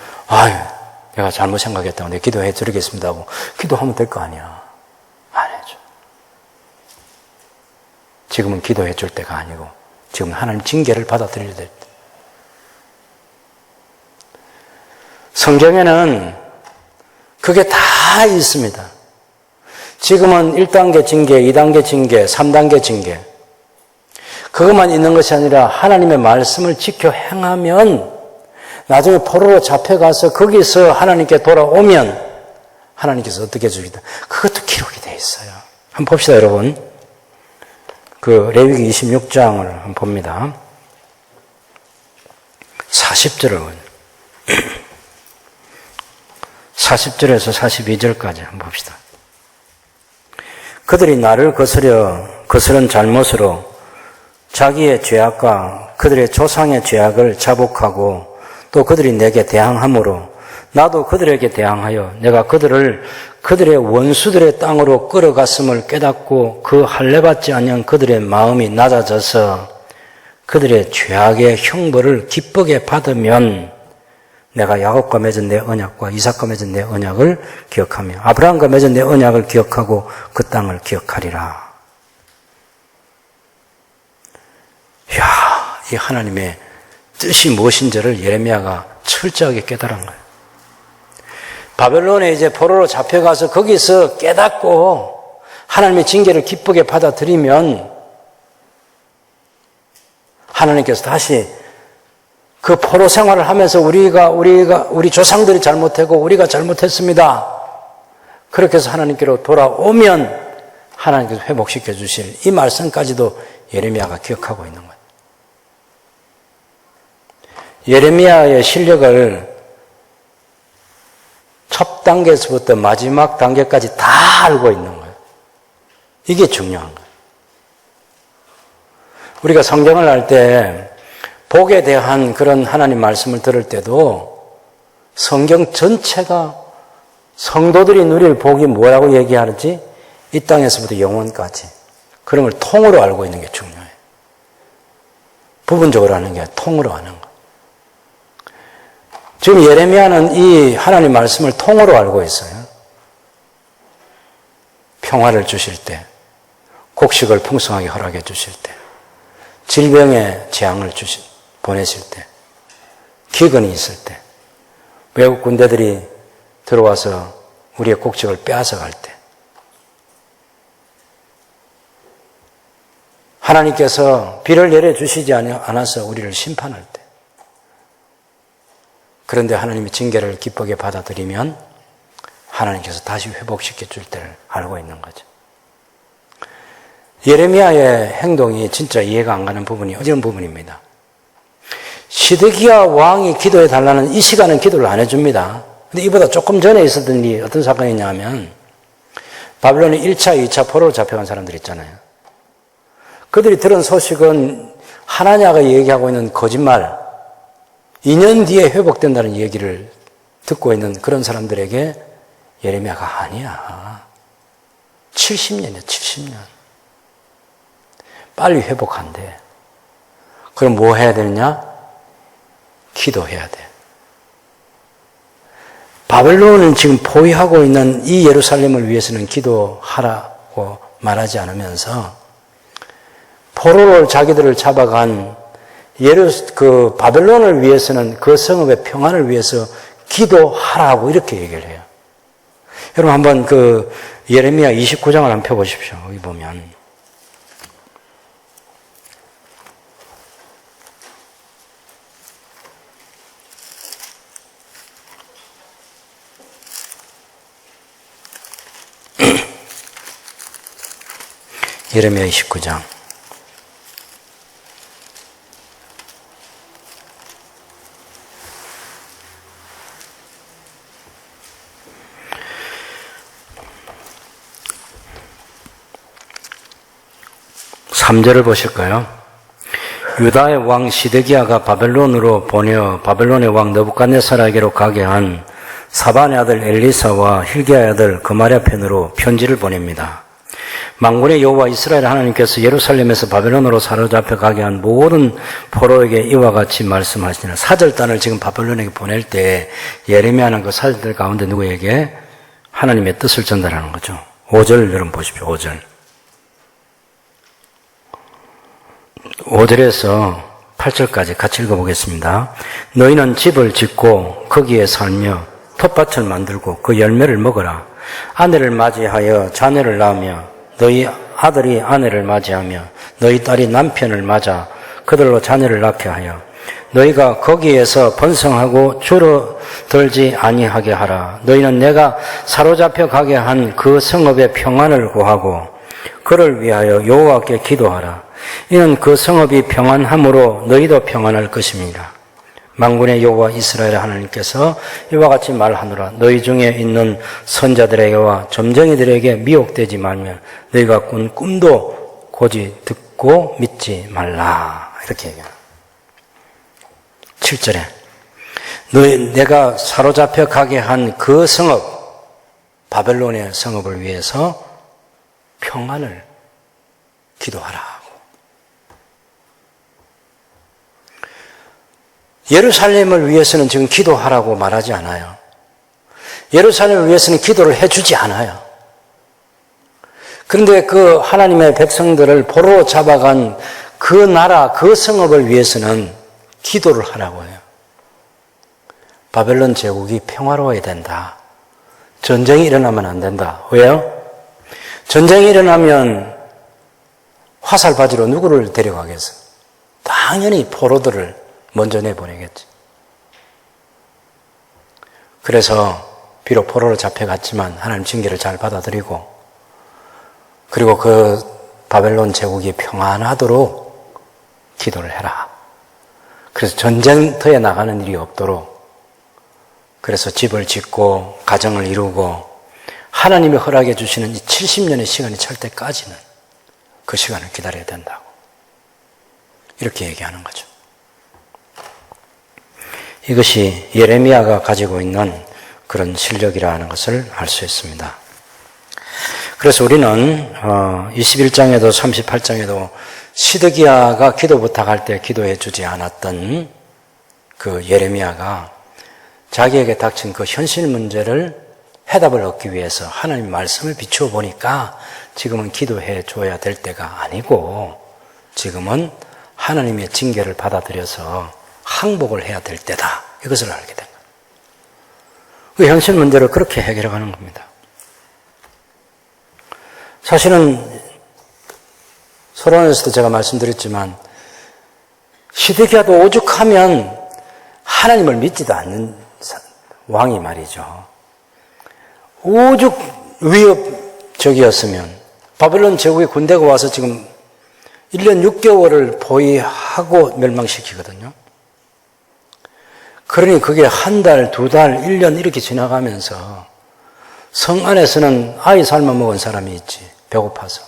내가 잘못 생각했다고 내가 기도해 드리겠습니다 하고 기도하면 될 거 아니야. 안 해줘. 지금은 기도해 줄 때가 아니고 지금 하나님 징계를 받아들여야 될 때. 성경에는 그게 다 있습니다. 지금은 1단계 징계, 2단계 징계, 3단계 징계. 그것만 있는 것이 아니라 하나님의 말씀을 지켜 행하면 나중에 포로로 잡혀가서 거기서 하나님께 돌아오면 하나님께서 어떻게 해주시다. 그것도 기록이 되어 있어요. 한번 봅시다, 여러분. 그 레위기 26장을 한번 봅니다. 40절을 40절에서 42절까지 한번 봅시다. 그들이 나를 거스른 잘못으로 자기의 죄악과 그들의 조상의 죄악을 자복하고 또 그들이 내게 대항함으로 나도 그들에게 대항하여 내가 그들을 그들의 원수들의 땅으로 끌어갔음을 깨닫고 그 할례받지 아니한 그들의 마음이 낮아져서 그들의 죄악의 형벌을 기쁘게 받으면 내가 야곱과 맺은 내 언약과 이삭과 맺은 내 언약을 기억하며 아브라함과 맺은 내 언약을 기억하고 그 땅을 기억하리라. 이야, 이 하나님의 뜻이 무엇인지를 예레미야가 철저하게 깨달은 거예요. 바벨론에 이제 포로로 잡혀가서 거기서 깨닫고 하나님의 징계를 기쁘게 받아들이면 하나님께서 다시 그 포로 생활을 하면서 우리 조상들이 잘못했고 우리가 잘못했습니다. 그렇게 해서 하나님께로 돌아오면 하나님께서 회복시켜 주실 이 말씀까지도 예레미야가 기억하고 있는 거예요. 예레미야의 실력을 첫 단계에서부터 마지막 단계까지 다 알고 있는 거예요. 이게 중요한 거예요. 우리가 성경을 할 때 복에 대한 그런 하나님 말씀을 들을 때도 성경 전체가 성도들이 누릴 복이 뭐라고 얘기하는지 이 땅에서부터 영원까지 그런 걸 통으로 알고 있는 게 중요해요. 부분적으로 하는 게 아니라 통으로 하는 거. 지금 예레미야는 이 하나님 말씀을 통으로 알고 있어요. 평화를 주실 때, 곡식을 풍성하게 허락해 주실 때, 질병의 재앙을 보내실 때, 기근이 있을 때, 외국 군대들이 들어와서 우리의 곡식을 빼앗아갈 때, 하나님께서 비를 내려주시지 않아서 우리를 심판할 때, 그런데 하나님의 징계를 기쁘게 받아들이면 하나님께서 다시 회복시켜 줄 때를 알고 있는 거죠. 예레미야의 행동이 진짜 이해가 안 가는 부분이 어려운 부분입니다. 시드기야 왕이 기도해 달라는 이 시간은 기도를 안 해줍니다. 근데 이보다 조금 전에 있었던 일이 어떤 사건이냐면 바벨론의 1차, 2차 포로로 잡혀간 사람들 있잖아요. 그들이 들은 소식은 하나냐가 얘기하고 있는 거짓말, 2년 뒤에 회복된다는 얘기를 듣고 있는 그런 사람들에게 예레미야가 아니야. 70년이야, 70년. 빨리 회복한대. 그럼 뭐 해야 되느냐? 기도해야 돼. 바벨론은 지금 포위하고 있는 이 예루살렘을 위해서는 기도하라고 말하지 않으면서 포로로 자기들을 잡아간 바벨론을 위해서는 그 성읍의 평안을 위해서 기도하라고 이렇게 얘기를 해요. 여러분 한번 예레미야 29장을 한번 펴보십시오. 여기 보면. 예레미야 29장. 삼 절을 보실까요? 유다의 왕 시드기야가 바벨론으로 보내어 바벨론의 왕 느부갓네살에게로 가게 한 사반의 아들 엘리사와 hil기야의 아들 그마랴 편으로 편지를 보냅니다. 만군의 여호와 이스라엘 하나님께서 예루살렘에서 바벨론으로 사로잡혀 가게 한 모든 포로에게 이와 같이 말씀하시니라. 사절단을 지금 바벨론에게 보낼 때 예레미야는 그 사절들 가운데 누구에게? 하나님의 뜻을 전달하는 거죠. 5절 여러분 보십시오. 5절. 5절에서 8절까지 같이 읽어보겠습니다. 너희는 집을 짓고 거기에 살며 텃밭을 만들고 그 열매를 먹어라. 아내를 맞이하여 자녀를 낳으며 너희 아들이 아내를 맞이하며 너희 딸이 남편을 맞아 그들로 자녀를 낳게 하여 너희가 거기에서 번성하고 줄어들지 아니하게 하라. 너희는 내가 사로잡혀 가게 한 그 성읍의 평안을 구하고 그를 위하여 여호와께 기도하라. 이는 그 성읍이 평안함으로 너희도 평안할 것입니다. 만군의 여호와 이스라엘 하나님께서 이와 같이 말하노라. 너희 중에 있는 선자들에게와 점쟁이들에게 미혹되지 말며 너희가 꾼 꿈도 고지 듣고 믿지 말라. 이렇게 얘기합니다. 7절에 내가 사로잡혀 가게 한 그 성읍, 바벨론의 성읍을 위해서 평안을 기도하라. 예루살렘을 위해서는 지금 기도하라고 말하지 않아요. 예루살렘을 위해서는 기도를 해주지 않아요. 그런데 그 하나님의 백성들을 포로로 잡아간 그 나라, 그 성읍을 위해서는 기도를 하라고 해요. 바벨론 제국이 평화로워야 된다. 전쟁이 일어나면 안 된다. 왜요? 전쟁이 일어나면 화살바지로 누구를 데려가겠어? 당연히 포로들을 먼저 내보내겠지. 그래서 비록 포로로 잡혀갔지만 하나님 징계를 잘 받아들이고, 그리고 그 바벨론 제국이 평안하도록 기도를 해라. 그래서 전쟁터에 나가는 일이 없도록, 그래서 집을 짓고 가정을 이루고 하나님이 허락해 주시는 이 70년의 시간이 찰 때까지는 그 시간을 기다려야 된다고 이렇게 얘기하는 거죠. 이것이 예레미야가 가지고 있는 그런 실력이라는 것을 알 수 있습니다. 그래서 우리는 21장에도 38장에도 시드기야가 기도 부탁할 때 기도해 주지 않았던 그 예레미야가 자기에게 닥친 그 현실 문제를 해답을 얻기 위해서 하나님 말씀을 비추어 보니까 지금은 기도해 줘야 될 때가 아니고 지금은 하나님의 징계를 받아들여서 항복을 해야 될 때다. 이것을 알게 된 거예요. 그 현실 문제를 그렇게 해결해가는 겁니다. 사실은 서론에서도 제가 말씀드렸지만 시드기야도 오죽하면 하나님을 믿지도 않는 왕이 말이죠. 오죽 위협적이었으면 바벨론 제국의 군대가 와서 지금 1년 6개월을 포위하고 멸망시키거든요. 그러니 그게 한 달, 두 달, 1년 이렇게 지나가면서 성 안에서는 아이 삶아 먹은 사람이 있지, 배고파서.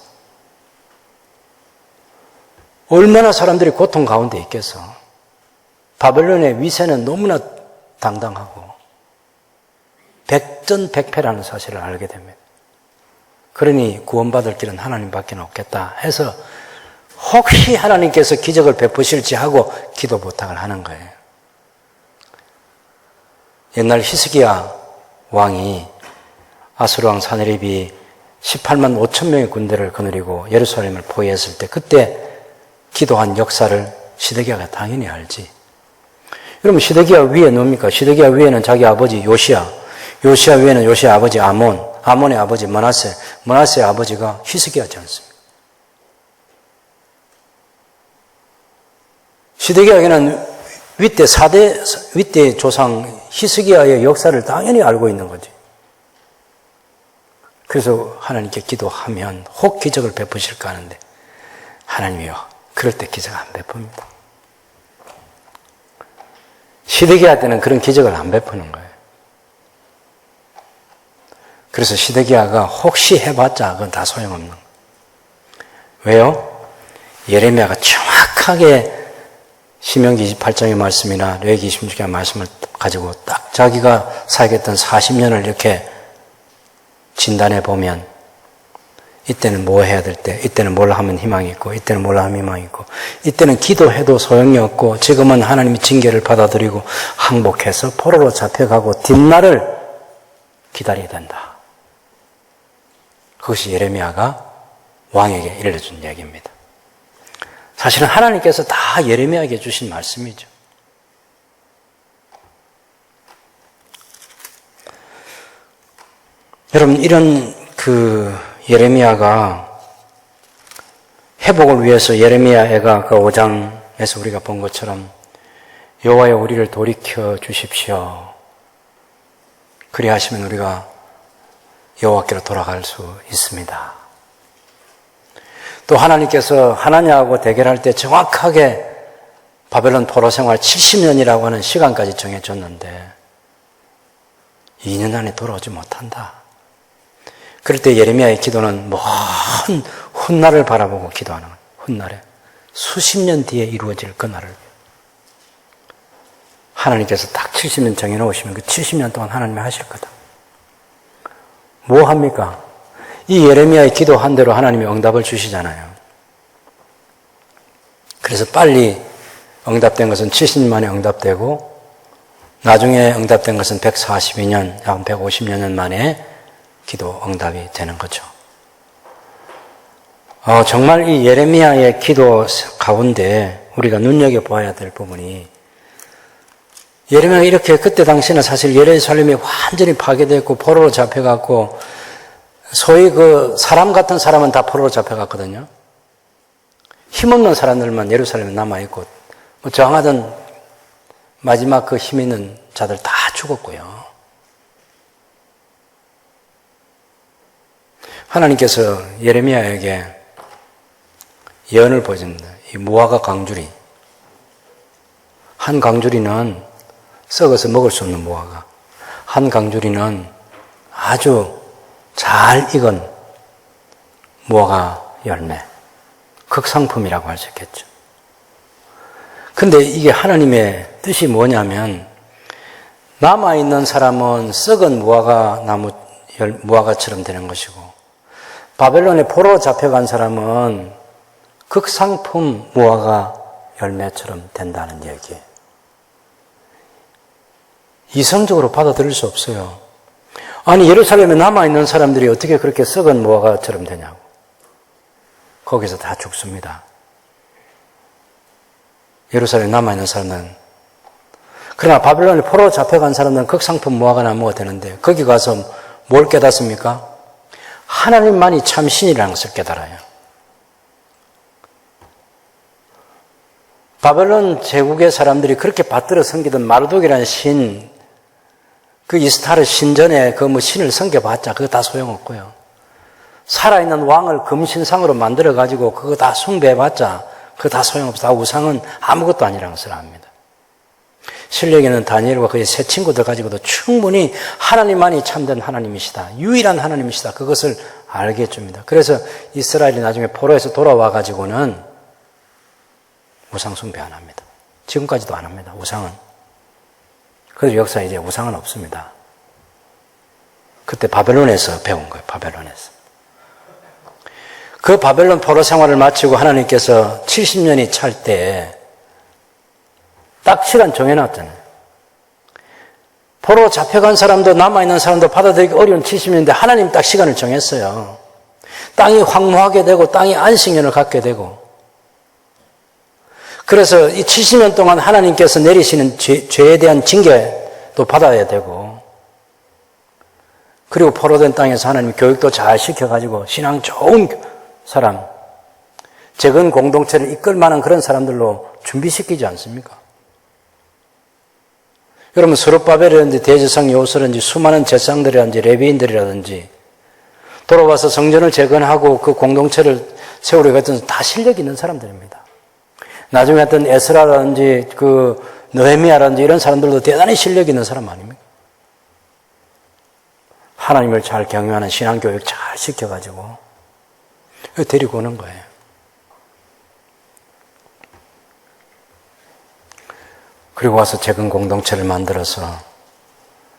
얼마나 사람들이 고통 가운데 있겠어. 바벨론의 위세는 너무나 당당하고 백전백패라는 사실을 알게 됩니다. 그러니 구원받을 길은 하나님밖에 없겠다 해서 혹시 하나님께서 기적을 베푸실지 하고 기도 부탁을 하는 거예요. 옛날 히스기야 왕이 아수르 왕 사네립이 18만 5천 명의 군대를 거느리고 예루살렘을 포위했을 때 그때 기도한 역사를 시드기야가 당연히 알지. 여러분 시드기야 위에 누굽니까? 시드기야 위에는 자기 아버지 요시야, 요시야 위에는 요시야 아버지 아몬, 아몬의 아버지 므낫세, 므낫세의 아버지가 히스기야지 않습니까? 시드기야에게는 윗대 조상 히스기야의 역사를 당연히 알고 있는 거지. 그래서 하나님께 기도하면 혹 기적을 베푸실까 하는데 하나님이요, 그럴 때 기적 안 베풉니다. 시드기야 때는 그런 기적을 안 베푸는 거예요. 그래서 시드기야가 혹시 해봤자 그건 다 소용없는 거예요. 왜요? 예레미야가 정확하게 신명기 28장의 말씀이나 레위기 26장의 말씀을 가지고 딱 자기가 살겠던 40년을 이렇게 진단해 보면 이때는 뭐 해야 될 때, 이때는 뭘 하면 희망이 있고, 이때는 뭘 하면 희망이 있고, 이때는 기도해도 소용이 없고, 지금은 하나님의 징계를 받아들이고 항복해서 포로로 잡혀가고 뒷날을 기다려야 된다. 그것이 예레미야가 왕에게 일러준 얘기입니다. 사실은 하나님께서 다 예레미야에게 주신 말씀이죠. 여러분, 이런 예레미야가 회복을 위해서 예레미야가 그 5장에서 우리가 본 것처럼 여호와여 우리를 돌이켜 주십시오. 그리하시면 우리가 여호와께로 돌아갈 수 있습니다. 또 하나님께서 하나냐하고 대결할 때 정확하게 바벨론 포로 생활 70년이라고 하는 시간까지 정해줬는데 2년 안에 돌아오지 못한다. 그럴 때 예레미야의 기도는 먼 훗날을 바라보고 기도하는 거예요. 훗날에 수십 년 뒤에 이루어질 그 날을 하나님께서 딱 70년 정해놓으시면 그 70년 동안 하나님이 하실 거다. 뭐 합니까? 이 예레미야의 기도한 대로 하나님이 응답을 주시잖아요. 그래서 빨리 응답된 것은 70년 만에 응답되고 나중에 응답된 것은 142년, 약 150년 만에 기도 응답이 되는 거죠. 정말 이 예레미야의 기도 가운데 우리가 눈여겨봐야 될 부분이, 예레미야가 이렇게 그때 당시는 사실 예루살렘이 완전히 파괴됐고 포로로 잡혀갔고, 소위 그 사람 같은 사람은 다 포로로 잡혀갔거든요. 힘없는 사람들만 예루살렘에 남아있고, 저항하던 마지막 그 힘 있는 자들 다 죽었고요. 하나님께서 예레미야에게 예언을 보여줍니다. 이 무화과 강주리, 한 강주리는 썩어서 먹을 수 없는 무화과, 한 강주리는 아주 잘 익은 무화과 열매, 극상품이라고 할 수 있겠죠. 근데 이게 하나님의 뜻이 뭐냐면, 남아있는 사람은 썩은 무화과처럼 되는 것이고, 바벨론에 포로로 잡혀간 사람은 극상품 무화과 열매처럼 된다는 얘기예요. 이성적으로 받아들일 수 없어요. 아니, 예루살렘에 남아있는 사람들이 어떻게 그렇게 썩은 무화과처럼 되냐고. 거기서 다 죽습니다. 예루살렘에 남아있는 사람들은. 그러나 바벨론에 포로로 잡혀간 사람들은 극상품 무화과 나무가 되는데, 거기 가서 뭘 깨닫습니까? 하나님만이 참 신이라는 것을 깨달아요. 바벨론 제국의 사람들이 그렇게 받들어 섬기던 마르독이라는 신, 그 이스타르 신전에 그 신을 섬겨봤자 그거 다 소용없고요. 살아있는 왕을 금신상으로 만들어가지고 그거 다 숭배해봤자 그거 다 소용없어. 다 우상은 아무것도 아니라는 것을 압니다. 신약에는 다니엘과 그의 세 친구들 가지고도 충분히 하나님만이 참된 하나님이시다, 유일한 하나님이시다, 그것을 알게 해줍니다. 그래서 이스라엘이 나중에 포로에서 돌아와 가지고는 우상 숭배 안 합니다. 지금까지도 안 합니다. 우상은. 그래서 역사에 이제 우상은 없습니다. 그때 바벨론에서 배운 거예요. 바벨론에서. 그 바벨론 포로 생활을 마치고 하나님께서 70년이 찰 때 딱 시간 정해놨잖아요. 포로 잡혀간 사람도 남아있는 사람도 받아들이기 어려운 70년인데 하나님 딱 시간을 정했어요. 땅이 황무하게 되고 땅이 안식년을 갖게 되고, 그래서 이 70년 동안 하나님께서 내리시는 죄에 대한 징계도 받아야 되고, 그리고 포로된 땅에서 하나님 교육도 잘 시켜가지고 신앙 좋은 사람, 적은 공동체를 이끌 만한 그런 사람들로 준비시키지 않습니까? 여러분, 스룹바벨이라든지 대제사장 여호수라든지 수많은 제사장들이라든지 레위인들이라든지 돌아와서 성전을 재건하고 그 공동체를 세우려고 했던 다 실력 있는 사람들입니다. 나중에 했던 에스라라든지 그 느헤미야라든지 이런 사람들도 대단히 실력 있는 사람 아닙니까? 하나님을 잘 경외하는 신앙교육 잘 시켜가지고 데리고 오는 거예요. 그리고 와서 재건 공동체를 만들어서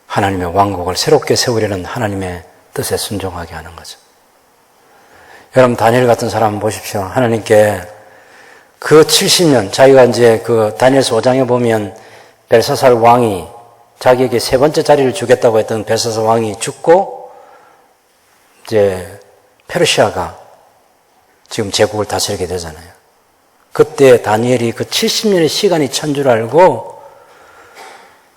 하나님의 왕국을 새롭게 세우려는 하나님의 뜻에 순종하게 하는 거죠. 여러분, 다니엘 같은 사람 보십시오. 하나님께 그 70년, 자기가 이제 그 다니엘서 5장에 보면 벨사살 왕이 자기에게 세 번째 자리를 주겠다고 했던 벨사살 왕이 죽고, 이제 페르시아가 지금 제국을 다스리게 되잖아요. 그때 다니엘이 그 70년의 시간이 찬 줄 알고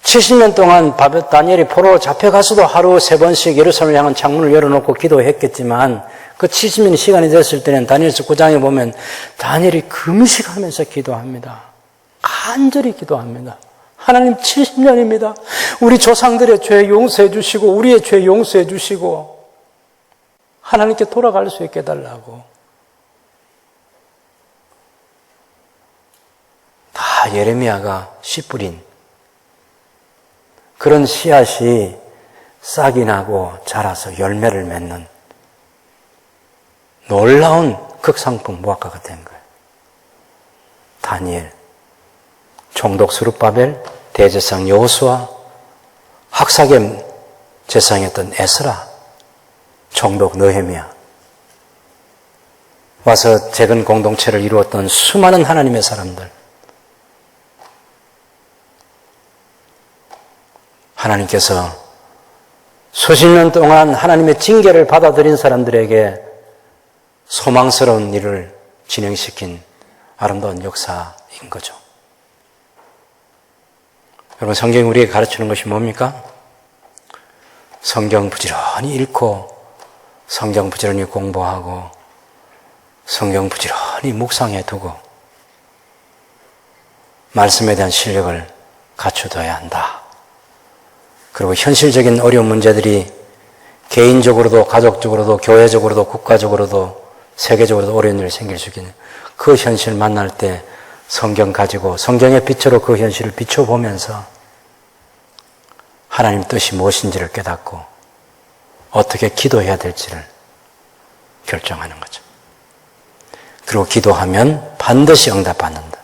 70년 동안 다니엘이 포로로 잡혀가서도 하루 3번씩 예루살렘을 향한 창문을 열어놓고 기도했겠지만, 그 70년의 시간이 됐을 때는 다니엘서 9장에 보면 다니엘이 금식하면서 기도합니다. 간절히 기도합니다. 하나님, 70년입니다. 우리 조상들의 죄 용서해 주시고 우리의 죄 용서해 주시고 하나님께 돌아갈 수 있게 해달라고. 다 예레미야가 씨 뿌린 그런 씨앗이 싹이 나고 자라서 열매를 맺는 놀라운 극상품 무화과가 된 거예요. 다니엘, 총독 스룹바벨, 대제사장 여호수아, 학사겸 제사장이었던 에스라, 총독 느헤미야, 와서 재건 공동체를 이루었던 수많은 하나님의 사람들, 하나님께서 수십 년 동안 하나님의 징계를 받아들인 사람들에게 소망스러운 일을 진행시킨 아름다운 역사인 거죠. 여러분, 성경이 우리에게 가르치는 것이 뭡니까? 성경 부지런히 읽고, 성경 부지런히 공부하고, 성경 부지런히 묵상해 두고, 말씀에 대한 실력을 갖춰둬야 한다. 그리고 현실적인 어려운 문제들이 개인적으로도, 가족적으로도, 교회적으로도, 국가적으로도, 세계적으로도 어려운 일이 생길 수 있는 그 현실을 만날 때 성경 가지고 성경의 빛으로 그 현실을 비춰보면서 하나님 뜻이 무엇인지를 깨닫고 어떻게 기도해야 될지를 결정하는 거죠. 그리고 기도하면 반드시 응답받는다.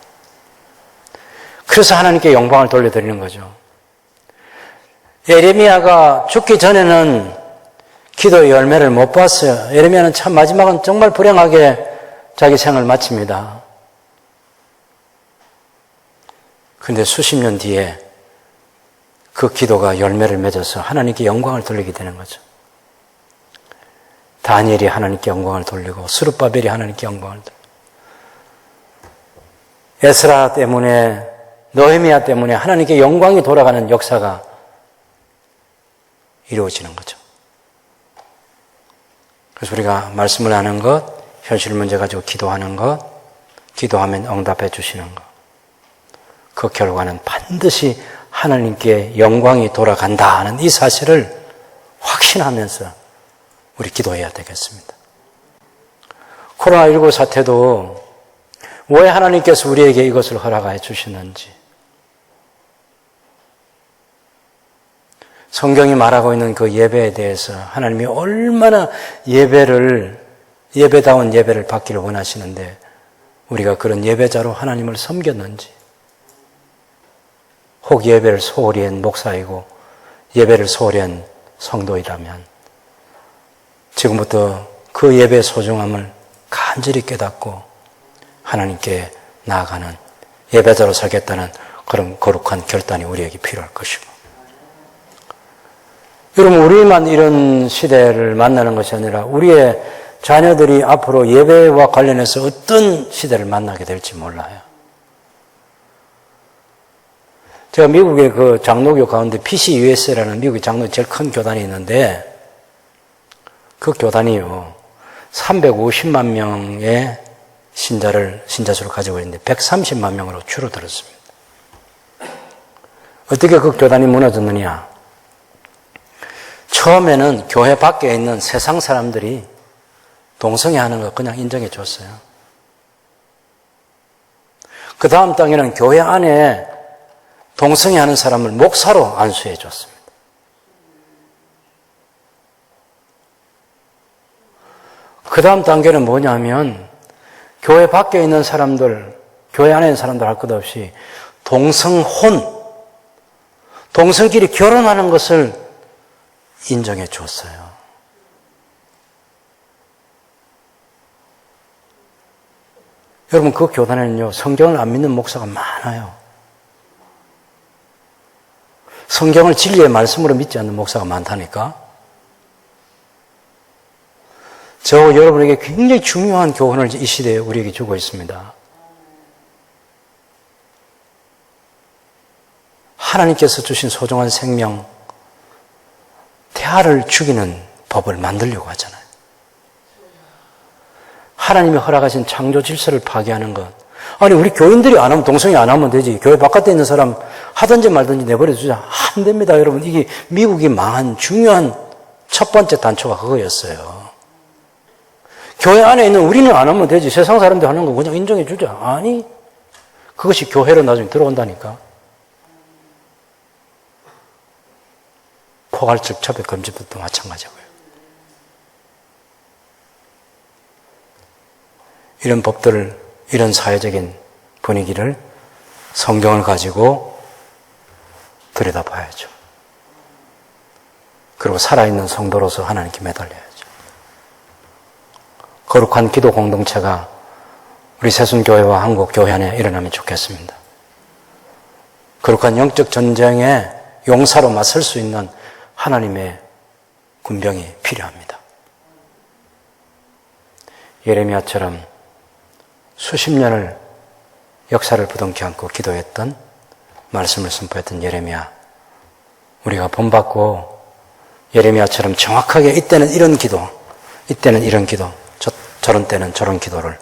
그래서 하나님께 영광을 돌려드리는 거죠. 예레미야가 죽기 전에는 기도의 열매를 못 봤어요. 예레미야는 참 마지막은 정말 불행하게 자기 생을 마칩니다. 그런데 수십 년 뒤에 그 기도가 열매를 맺어서 하나님께 영광을 돌리게 되는 거죠. 다니엘이 하나님께 영광을 돌리고 스룹바벨이 하나님께 영광을 돌리고 에스라 때문에 느헤미야 때문에 하나님께 영광이 돌아가는 역사가 이루어지는 거죠. 그래서 우리가 말씀을 하는 것, 현실 문제 가지고 기도하는 것, 기도하면 응답해 주시는 것, 그 결과는 반드시 하나님께 영광이 돌아간다 하는 이 사실을 확신하면서 우리 기도해야 되겠습니다. 코로나19 사태도 왜 하나님께서 우리에게 이것을 허락해 주시는지, 성경이 말하고 있는 그 예배에 대해서 하나님이 얼마나 예배다운 예배를 받기를 원하시는데 우리가 그런 예배자로 하나님을 섬겼는지, 혹 예배를 소홀히 한 목사이고 예배를 소홀히 한 성도이라면 지금부터 그 예배의 소중함을 간절히 깨닫고 하나님께 나아가는 예배자로 살겠다는 그런 거룩한 결단이 우리에게 필요할 것이고, 여러분, 우리만 이런 시대를 만나는 것이 아니라 우리의 자녀들이 앞으로 예배와 관련해서 어떤 시대를 만나게 될지 몰라요. 제가 미국의 그 장로교 가운데 PCUS라는 미국의 장로 제일 큰 교단이 있는데 그 교단이요 350만 명의 신자수를 가지고 있는데 130만 명으로 줄어들었습니다. 어떻게 그 교단이 무너졌느냐? 처음에는 교회 밖에 있는 세상 사람들이 동성애하는 거 그냥 인정해 줬어요. 그 다음 단계는 교회 안에 동성애하는 사람을 목사로 안수해 줬습니다. 그 다음 단계는 뭐냐면 교회 밖에 있는 사람들, 교회 안에 있는 사람들 할 것 없이 동성혼, 동성끼리 결혼하는 것을 인정해 줬어요. 여러분, 그 교단에는요, 성경을 안 믿는 목사가 많아요. 성경을 진리의 말씀으로 믿지 않는 목사가 많다니까. 저 여러분에게 굉장히 중요한 교훈을 이 시대에 우리에게 주고 있습니다. 하나님께서 주신 소중한 생명, 태아를 죽이는 법을 만들려고 하잖아요. 하나님이 허락하신 창조 질서를 파괴하는 것. 아니, 우리 교인들이 안 하면, 동성애 안 하면 되지. 교회 바깥에 있는 사람 하든지 말든지 내버려 두자. 안 됩니다, 여러분. 이게 미국이 망한 중요한 첫 번째 단초가 그거였어요. 교회 안에 있는 우리는 안 하면 되지. 세상 사람들 하는 거 그냥 인정해 주자. 아니, 그것이 교회로 나중에 들어온다니까. 포괄적 차별 금지법도 마찬가지고요. 이런 법들을, 이런 사회적인 분위기를 성경을 가지고 들여다봐야죠. 그리고 살아있는 성도로서 하나님께 매달려야죠. 거룩한 기도 공동체가 우리 새순교회와 한국교회 안에 일어나면 좋겠습니다. 거룩한 영적 전쟁에 용사로 맞설 수 있는 하나님의 군병이 필요합니다. 예레미야처럼 수십 년을 역사를 부둥켜 안고 기도했던, 말씀을 선포했던 예레미야, 우리가 본받고 예레미야처럼 정확하게 이때는 이런 기도, 이때는 이런 기도, 저런 때는 저런 기도를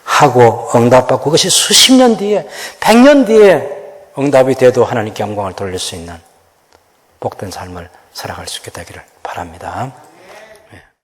하고 응답받고, 그것이 수십 년 뒤에, 100년 뒤에 응답이 돼도 하나님께 영광을 돌릴 수 있는 복된 삶을 살아갈 수 있게 되기를 바랍니다.